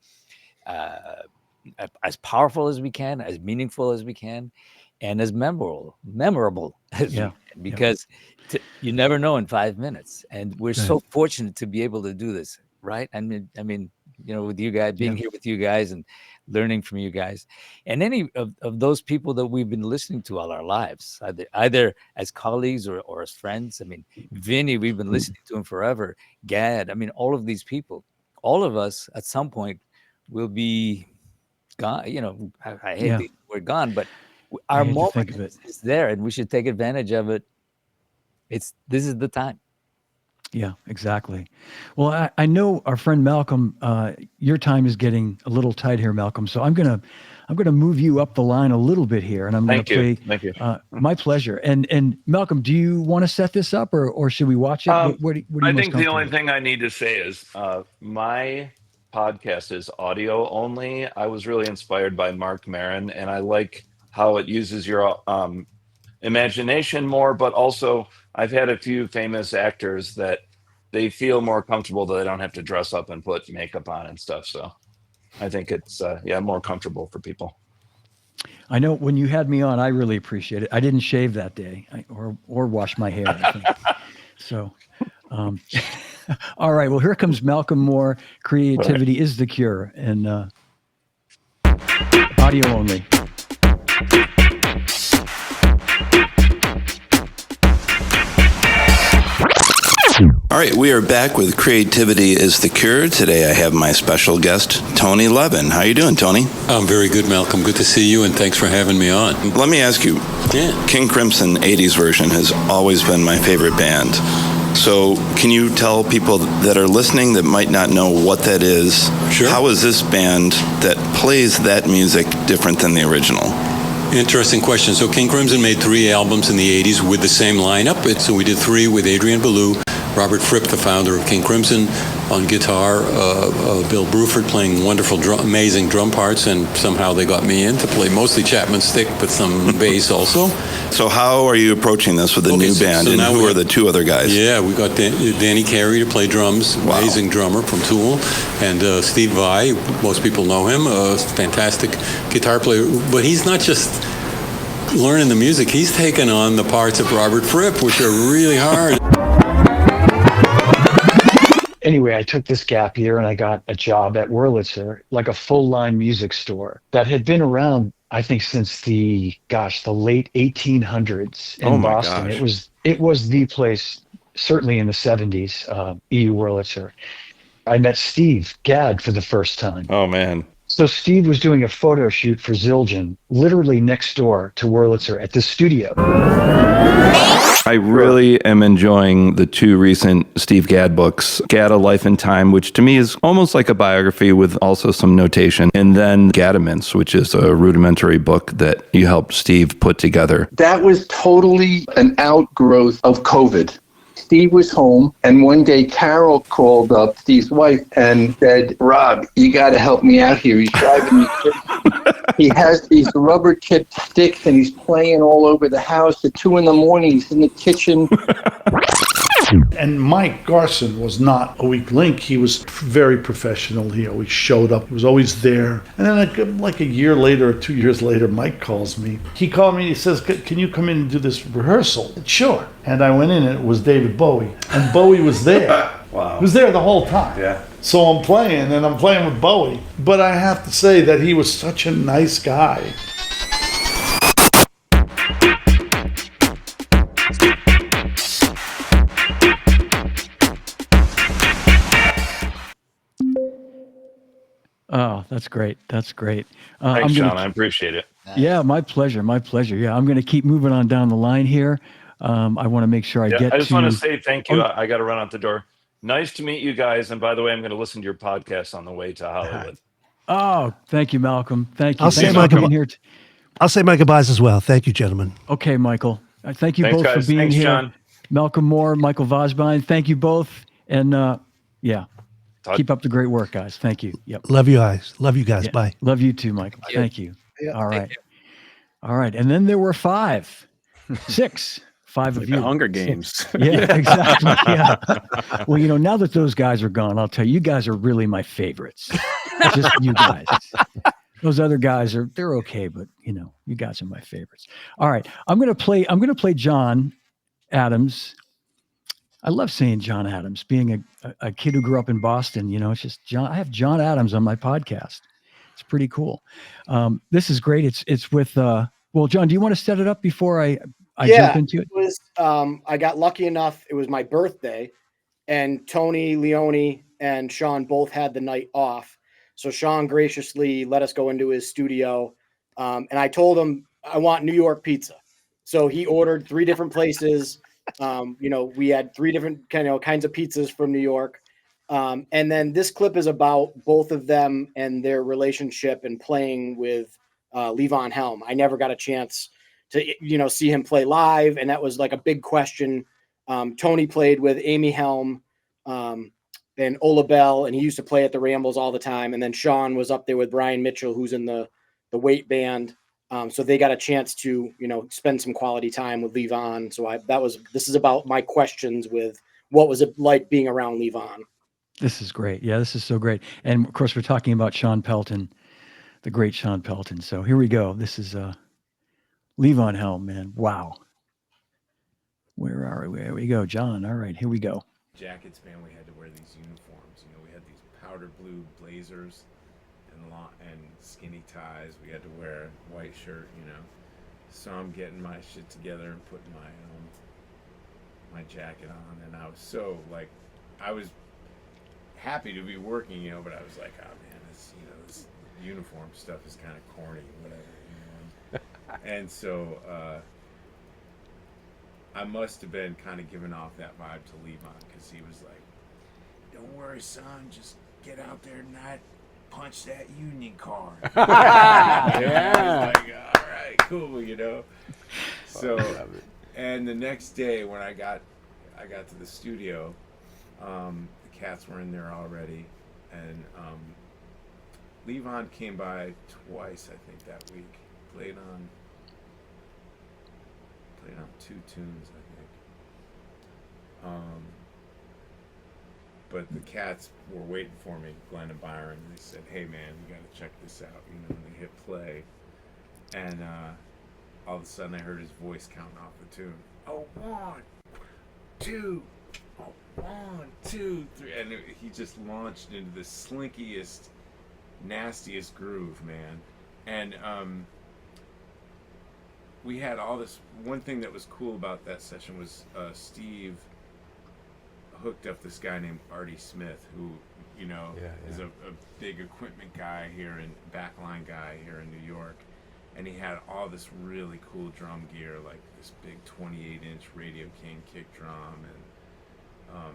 Speaker 8: as powerful as we can, as meaningful as we can, and as memorable as we can, because you never know in 5 minutes. And we're so fortunate to be able to do this, right? I mean, with you guys, being here with you guys and learning from you guys, and any of those people that we've been listening to all our lives, either as colleagues or as friends. I mean, Vinny, we've been listening to him forever. Gad, I mean, all of these people, all of us at some point will be gone. I hate the word gone, but our moment is there, and we should take advantage of it. This is the time.
Speaker 1: Yeah, exactly. Well, I know our friend Malcolm, your time is getting a little tight here, Malcolm. So I'm gonna move you up the line a little bit here, and I'm gonna play.
Speaker 4: Thank you.
Speaker 1: My pleasure. And Malcolm, do you want to set this up, or should we watch it? What do you
Speaker 4: I think the only thing I need to say is my podcast is audio only. I was really inspired by Mark Maron, and I like how it uses your imagination more, but also I've had a few famous actors that they feel more comfortable that they don't have to dress up and put makeup on and stuff. So I think it's more comfortable for people.
Speaker 1: I know when you had me on, I really appreciate it. I didn't shave that day or wash my hair. I think. So, all right. Well, here comes Malcolm Moore. Creativity is the cure, and audio only.
Speaker 14: All right, we are back with Creativity is the Cure. Today I have my special guest, Tony Levin. How you doing, Tony?
Speaker 15: I'm very good, Malcolm. Good to see you, and thanks for having me on.
Speaker 14: Let me ask you, King Crimson 80s version has always been my favorite band. So can you tell people that are listening that might not know what that is, how is this band that plays that music different than the original?
Speaker 15: Interesting question. So King Crimson made 3 albums in the 80s with the same lineup. So we did 3 with Adrian Belew, Robert Fripp, the founder of King Crimson, on guitar, Bill Bruford playing wonderful, amazing drum parts, and somehow they got me in to play mostly Chapman Stick, but some bass also.
Speaker 14: So how are you approaching this with the new band, and who are the 2 other guys?
Speaker 15: Yeah, we got Danny Carey to play drums, amazing drummer from Tool, and Steve Vai, most people know him, a fantastic guitar player, but he's not just learning the music, he's taken on the parts of Robert Fripp, which are really hard.
Speaker 1: Anyway, I took this gap year and I got a job at Wurlitzer, like a full-line music store that had been around, I think, since the late 1800s in
Speaker 2: Oh my
Speaker 1: Boston.
Speaker 2: gosh.
Speaker 1: It was the place, certainly in the 70s, EU Wurlitzer. I met Steve Gadd for the first time.
Speaker 2: Oh man.
Speaker 1: So Steve was doing a photo shoot for Zildjian, literally next door to Wurlitzer at the studio.
Speaker 14: I really am enjoying the two recent Steve Gadd books, Gadd: A Life in Time, which to me is almost like a biography with also some notation, and then Gaddaments, which is a rudimentary book that you helped Steve put together.
Speaker 16: That was totally an outgrowth of COVID. Steve was home, and one day Carol called up, Steve's wife, and said, "Rob, you got to help me out here. He's driving me crazy. He has these rubber-tipped sticks, and he's playing all over the house. At 2 a.m, he's in the kitchen."
Speaker 12: And Mike Garson was not a weak link. He was very professional. He always showed up. He was always there. And then like a year later or 2 years later, Mike calls me. He called me and he says, "Can you come in and do this rehearsal?" I said, "Sure." And I went in and it was David Bowie. And Bowie was there.
Speaker 2: Wow.
Speaker 12: He was there the whole time.
Speaker 2: Yeah.
Speaker 12: So I'm playing with Bowie. But I have to say that he was such a nice guy.
Speaker 1: Oh, that's great. That's great.
Speaker 4: Thanks, Sean. I appreciate it.
Speaker 1: Yeah, my pleasure. My pleasure. Yeah, I'm going to keep moving on down the line here. I want to make sure I get
Speaker 4: I just
Speaker 1: to...
Speaker 4: want to say thank you.
Speaker 1: Oh.
Speaker 4: I got to run out the door. Nice to meet you guys. And by the way, I'm going to listen to your podcast on the way to Hollywood.
Speaker 1: Oh, thank you, Malcolm. Thank you.
Speaker 5: I'll
Speaker 1: Thanks
Speaker 5: say
Speaker 1: for being here.
Speaker 5: I'll say my goodbyes as well. Thank you, gentlemen.
Speaker 1: Okay, Michael. Thank you
Speaker 4: Thanks,
Speaker 1: both
Speaker 4: guys.
Speaker 1: for being
Speaker 4: Thanks,
Speaker 1: here.
Speaker 4: John.
Speaker 1: Malcolm Moore, Michael Vosbine, thank you both. And yeah, keep up the great work, guys. Thank you. Yep.
Speaker 5: Love you guys. Love you guys.
Speaker 1: Yeah.
Speaker 5: Bye.
Speaker 1: Love you too, Michael. Thank you.
Speaker 9: Yeah,
Speaker 1: All right. All right. And then there were five of
Speaker 7: Like
Speaker 1: you.
Speaker 7: the Hunger Games.
Speaker 1: Yeah, exactly. Yeah. Well, now that those guys are gone, I'll tell you, you guys are really my favorites. Just you guys. Those other guys they're okay, but you guys are my favorites. All right. I'm gonna play John Adams. I love saying John Adams, being a kid who grew up in Boston. It's just John. I have John Adams on my podcast. It's pretty cool. This is great. It's with well, John, do you want to set it up before I jump into it?
Speaker 9: It was I got lucky enough. It was my birthday, and Tony Leone and Sean both had the night off. So Sean graciously let us go into his studio, and I told him I want New York pizza. So he ordered 3 different places. We had 3 different kinds of pizzas from New York. And then this clip is about both of them and their relationship and playing with Levon Helm. I never got a chance to, see him play live. And that was like a big question. Tony played with Amy Helm and Ola Bell, and he used to play at the Rambles all the time. And then Sean was up there with Brian Mitchell, who's in the Weight Band. So they got a chance to, spend some quality time with Levon. So this is about my questions with what was it like being around Levon.
Speaker 1: This is great. Yeah, this is so great. And of course, we're talking about Sean Pelton, the great Sean Pelton. So here we go. This is Levon Helm, man. Wow. Where are we? There we go, John. All right, here we go.
Speaker 11: Jackets, man, we had to wear these uniforms. We had these powder blue blazers and skinny ties. We had to wear a white shirt, So I'm getting my shit together and putting my jacket on, and I was so I was happy to be working, but I was like, oh man, this uniform stuff is kind of corny, whatever, And so I must have been kind of giving off that vibe to Levon, because he was like, "Don't worry, son, just get out there tonight, punch that union card." Yeah. Like, all right, cool, So, and the next day when I got to the studio, the cats were in there already, and Levon came by twice, I think, that week. Played on 2 tunes, I think. But the cats were waiting for me, Glenn and Byron. They said, "Hey man, you got to check this out," and they hit play, and
Speaker 17: all of a sudden I heard his voice counting off the tune. Oh, 1, 2, oh, 1, 2, 3, and he just launched into the slinkiest, nastiest groove, man. And we had all this. One thing that was cool about that session was Steve hooked up this guy named Artie Smith, who is a big equipment guy here and backline guy here in New York, and he had all this really cool drum gear, like this big 28-inch Radio King kick drum and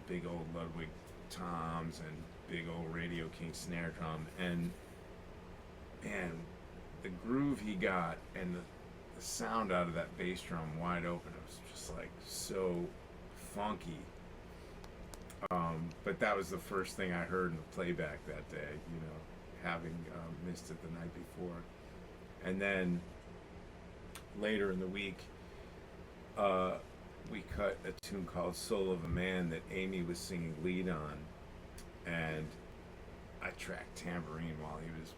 Speaker 17: big old Ludwig toms and big old Radio King snare drum, and man, the groove he got and the sound out of that bass drum wide open, it was just like so funky. But that was the first thing I heard in the playback that day, having missed it the night before. And then later in the week, we cut a tune called Soul of a Man that Amy was singing lead on, and I tracked tambourine while he was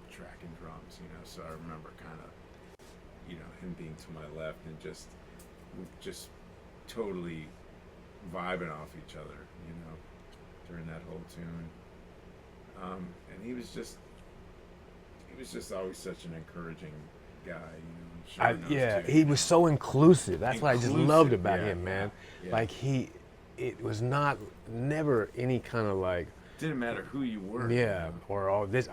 Speaker 17: tracking drums, so I remember kind of, him being to my left and just totally vibing off each other, during that whole tune. And he was just always such an encouraging guy,
Speaker 18: he was so inclusive. That's what I just loved about him, man.
Speaker 17: Yeah.
Speaker 18: Like it was never any kind of like.
Speaker 17: Didn't matter who you were.
Speaker 18: Yeah, or all this.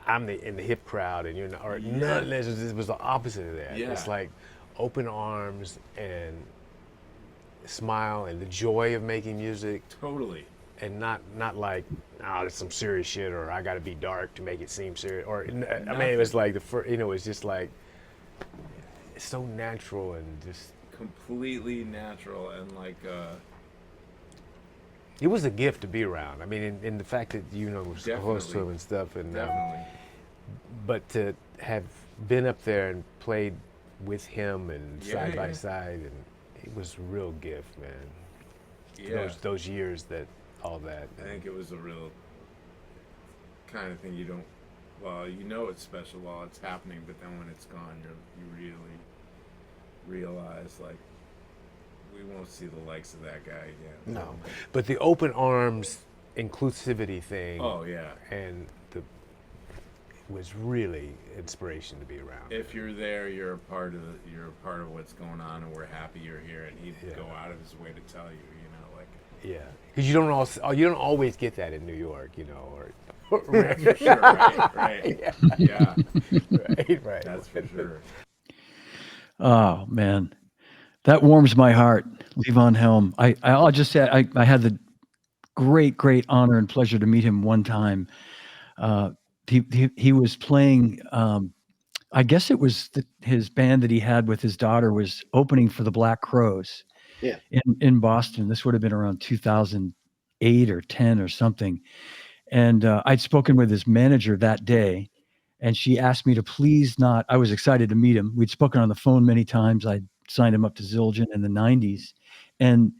Speaker 18: I'm in the hip crowd, and you're not, or none of this. It was the opposite of that.
Speaker 17: Yeah.
Speaker 18: It's like open arms and smile and the joy of making music.
Speaker 17: Totally.
Speaker 18: And not like, there's some serious shit, or I got to be dark to make it seem serious, or I mean, it was like it's just like it's so natural and just
Speaker 17: completely natural, and like
Speaker 18: it was a gift to be around. I mean, in the fact that we're so close to him and stuff, and
Speaker 17: definitely.
Speaker 18: But to have been up there and played with him and side by side, and it was a real gift, man.
Speaker 17: Yeah.
Speaker 18: Those years that. All that.
Speaker 17: I think it was a real kind of thing it's special while it's happening, but then when it's gone, you really realize, like, we won't see the likes of that guy again.
Speaker 18: No, but the open arms inclusivity thing.
Speaker 17: Oh yeah.
Speaker 18: And it was really inspiration to be around.
Speaker 17: If you're there, you're a part of what's going on, and we're happy you're here. And he'd go out of his way to tell you,
Speaker 18: Yeah, because you don't always get that in New York, or
Speaker 17: right, for sure, right. Yeah.
Speaker 18: Right.
Speaker 17: That's for sure.
Speaker 1: Oh man, that warms my heart. Levon Helm. I'll just say I had the great honor and pleasure to meet him one time. He was playing. I guess it was his band that he had with his daughter was opening for the Black Crowes.
Speaker 9: Yeah.
Speaker 1: In Boston. This would have been around 2008 or 10 or something. And I'd spoken with his manager that day, and she asked me to please not. I was excited to meet him. We'd spoken on the phone many times. I'd signed him up to Zildjian in the 90s. And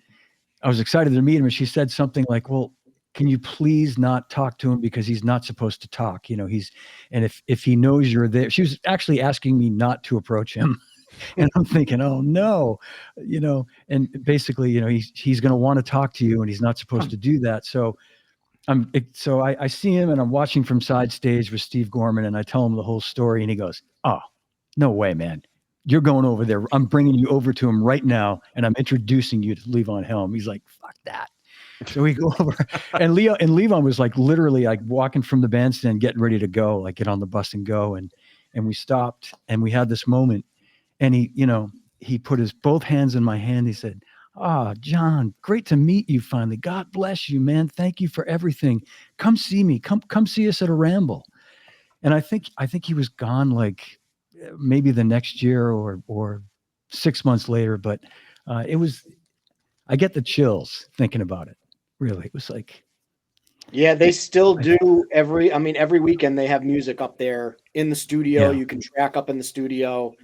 Speaker 1: I was excited to meet him. And she said something like, well, can you please not talk to him because he's not supposed to talk? And if he knows you're there, she was actually asking me not to approach him. And I'm thinking, oh no, and basically, he's going to want to talk to you, and he's not supposed to do that. So I see him, and I'm watching from side stage with Steve Gorman, and I tell him the whole story, and he goes, "Oh, no way, man. You're going over there. I'm bringing you over to him right now, and I'm introducing you to Levon Helm." He's like, "Fuck that." So we go over, and Levon was like literally like walking from the bandstand, getting ready to go, like get on the bus and go, and we stopped, and we had this moment. And he put his both hands in my hand. He said, John, great to meet you finally. God bless you, man. Thank you for everything. Come see me. Come see us at a Ramble. And I think he was gone like maybe the next year or 6 months later. But I get the chills thinking about it. Really, it was like.
Speaker 9: Yeah, they still do every weekend they have music up there in the studio. Yeah. You can track up in the studio.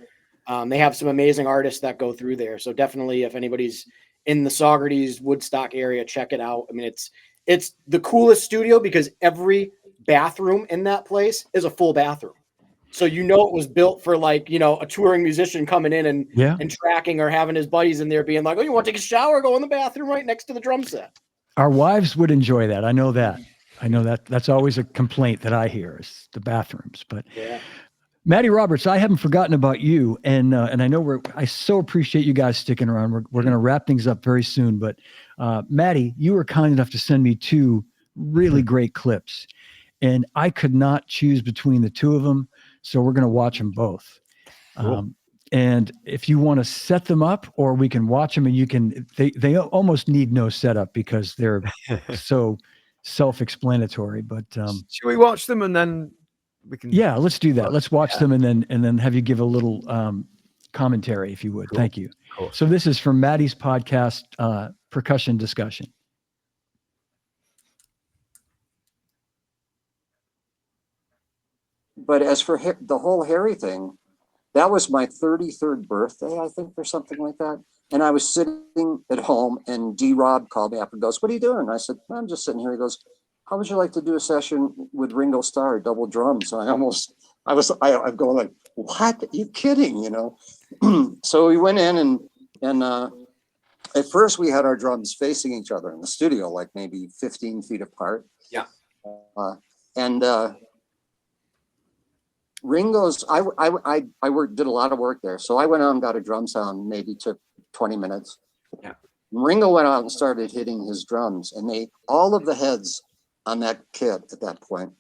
Speaker 9: They have some amazing artists that go through there. So definitely if anybody's in the Saugerties, Woodstock area, check it out. I mean, it's the coolest studio because every bathroom in that place is a full bathroom. So you know it was built for like, you know, a touring musician coming in and
Speaker 1: Yeah.
Speaker 9: and tracking or having his buddies in there being like, oh, you want to take a shower? Go in the bathroom right next to the drum set.
Speaker 1: Our wives would enjoy that. I know that. That's always a complaint that I hear is the bathrooms. But
Speaker 9: Yeah.
Speaker 1: Maddie Roberts, I haven't forgotten about you, and I know I so appreciate you guys sticking around. We're going to wrap things up very soon, but Maddie, you were kind enough to send me 2 really great clips, and I could not choose between the 2 of them, so we're going to watch them both.
Speaker 6: Cool.
Speaker 1: And if you want to set them up, or we can watch them, and they almost need no setup because they're so self-explanatory. But
Speaker 6: should we watch them and then we can?
Speaker 1: Yeah, let's do that. Let's watch them and then have you give a little commentary, if you would.
Speaker 6: Cool.
Speaker 1: Thank you.
Speaker 6: Cool.
Speaker 1: So this is from Maddie's podcast, Percussion Discussion.
Speaker 19: But as for the whole Harry thing, that was my 33rd birthday, I think, or something like that. And I was sitting at home, and D-Rob called me up and goes, "What are you doing?" And I said, "I'm just sitting here." He goes, "How would you like to do a session with Ringo Starr, double drums?" And I'm going like, "What? Are you kidding?" You know? So we went in and at first we had our drums facing each other in the studio, like maybe 15 feet apart.
Speaker 6: Yeah.
Speaker 19: And Ringo's, I did a lot of work there. So I went out and got a drum sound, maybe took 20 minutes.
Speaker 6: Yeah.
Speaker 19: Ringo went out and started hitting his drums, and all of the heads on that kit at that point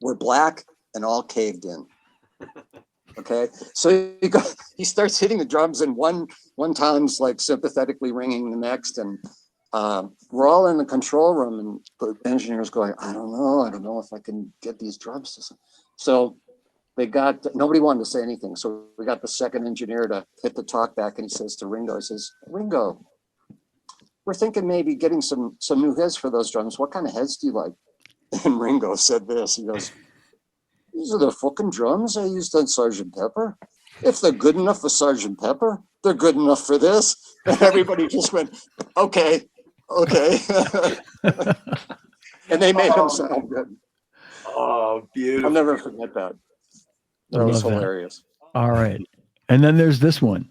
Speaker 19: were black and all caved in. Okay. So he starts hitting the drums, and one time's like sympathetically ringing the next. And we're all in the control room, and the engineer's going, I don't know if I can get these drums to. So nobody wanted to say anything. So we got the second engineer to hit the talk back, and he says to Ringo, he says, "Ringo, we're thinking maybe getting some new heads for those drums. What kind of heads do you like?" And Ringo said this. He goes, "These are the fucking drums I used on Sgt. Pepper. If they're good enough for Sgt. Pepper, they're good enough for this." And everybody just went, okay. And they made him sound good.
Speaker 6: Oh, beautiful.
Speaker 19: I'll never forget that. That was hilarious.
Speaker 1: All right. And then there's this one.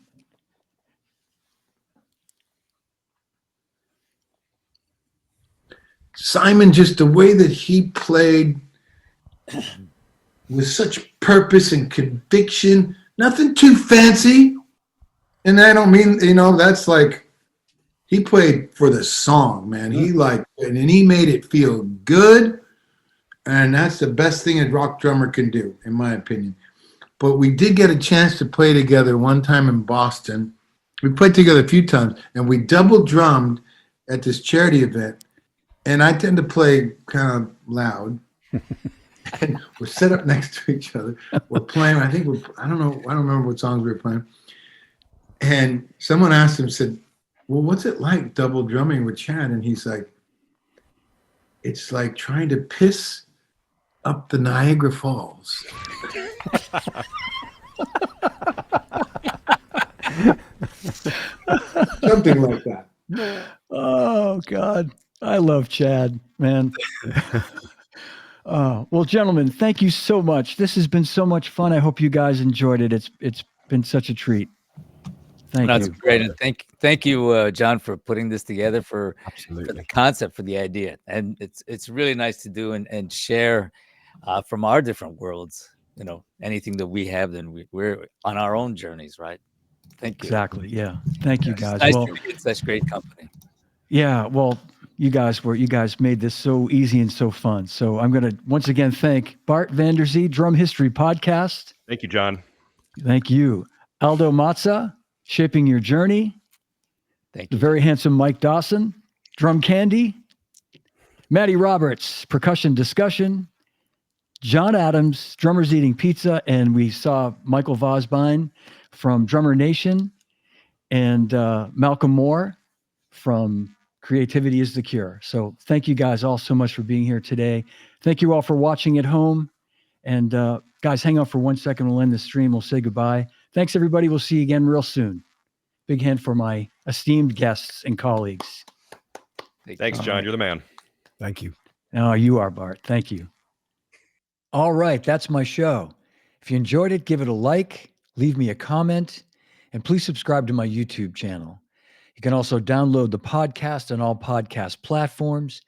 Speaker 12: Simon, just the way that he played with such purpose and conviction, nothing too fancy. And I don't mean, that's like, he played for the song, man. And he made it feel good. And that's the best thing a rock drummer can do, in my opinion. But we did get a chance to play together one time in Boston. We played together a few times, and we double drummed at this charity event. And I tend to play kind of loud. And we're set up next to each other. We're playing, I don't remember what songs we were playing. And someone asked him, said, "Well, what's it like double drumming with Chad?" And he's like, "It's like trying to piss up the Niagara Falls." Something like that.
Speaker 1: Oh God, I love Chad, man. Well, gentlemen, thank you so much. This has been so much fun. I hope you guys enjoyed it. It's been such a treat. Thank you.
Speaker 8: That's great. And thank you, John, for putting this together, for the concept, for the idea. And it's really nice to do and share from our different worlds. Anything that we have, then we're on our own journeys, right? Thank you.
Speaker 1: Exactly. Yeah. Thank you, guys.
Speaker 8: Nice to be in such great company.
Speaker 1: Yeah. Well, you guys made this so easy and so fun. So I'm going to once again thank Bart Vanderzee, Drum History Podcast.
Speaker 2: Thank you, John.
Speaker 1: Thank you. Aldo Mazza, Shaping Your Journey.
Speaker 8: Thank you.
Speaker 1: The very handsome Mike Dawson, Drum Candy. Maddie Roberts, Percussion Discussion. John Adams, Drummers Eating Pizza. And we saw Michael Vosbine from Drummer Nation, and Malcolm Moore from Creativity is the Cure. So thank you guys all so much for being here today. Thank you all for watching at home. And guys, hang on for 1 second. We'll end the stream. We'll say goodbye. Thanks, everybody. We'll see you again real soon. Big hand for my esteemed guests and colleagues.
Speaker 2: Thanks, John. You're the man.
Speaker 5: Thank you.
Speaker 1: Oh, you are, Bart. Thank you. All right. That's my show. If you enjoyed it, give it a like, leave me a comment, and please subscribe to my YouTube channel. You can also download the podcast on all podcast platforms.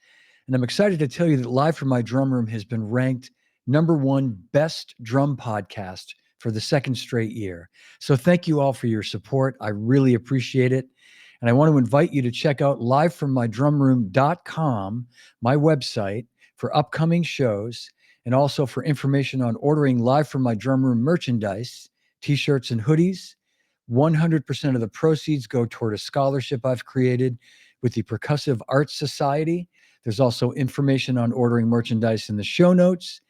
Speaker 1: And I'm excited to tell you that Live from My Drum Room has been ranked #1 best drum podcast for the second straight year. So thank you all for your support. I really appreciate it. And I want to invite you to check out livefrommydrumroom.com, my website, for upcoming shows and also for information on ordering Live from My Drum Room merchandise, t-shirts and hoodies. 100% of the proceeds go toward a scholarship I've created with the Percussive Arts Society. There's also information on ordering merchandise in the show notes.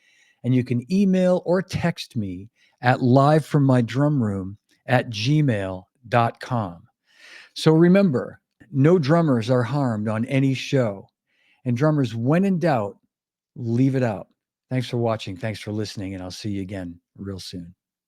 Speaker 1: And you can email or text me at livefrommydrumroom@gmail.com. So remember, no drummers are harmed on any show. And drummers, when in doubt, leave it out. Thanks for watching. Thanks for listening. And I'll see you again real soon.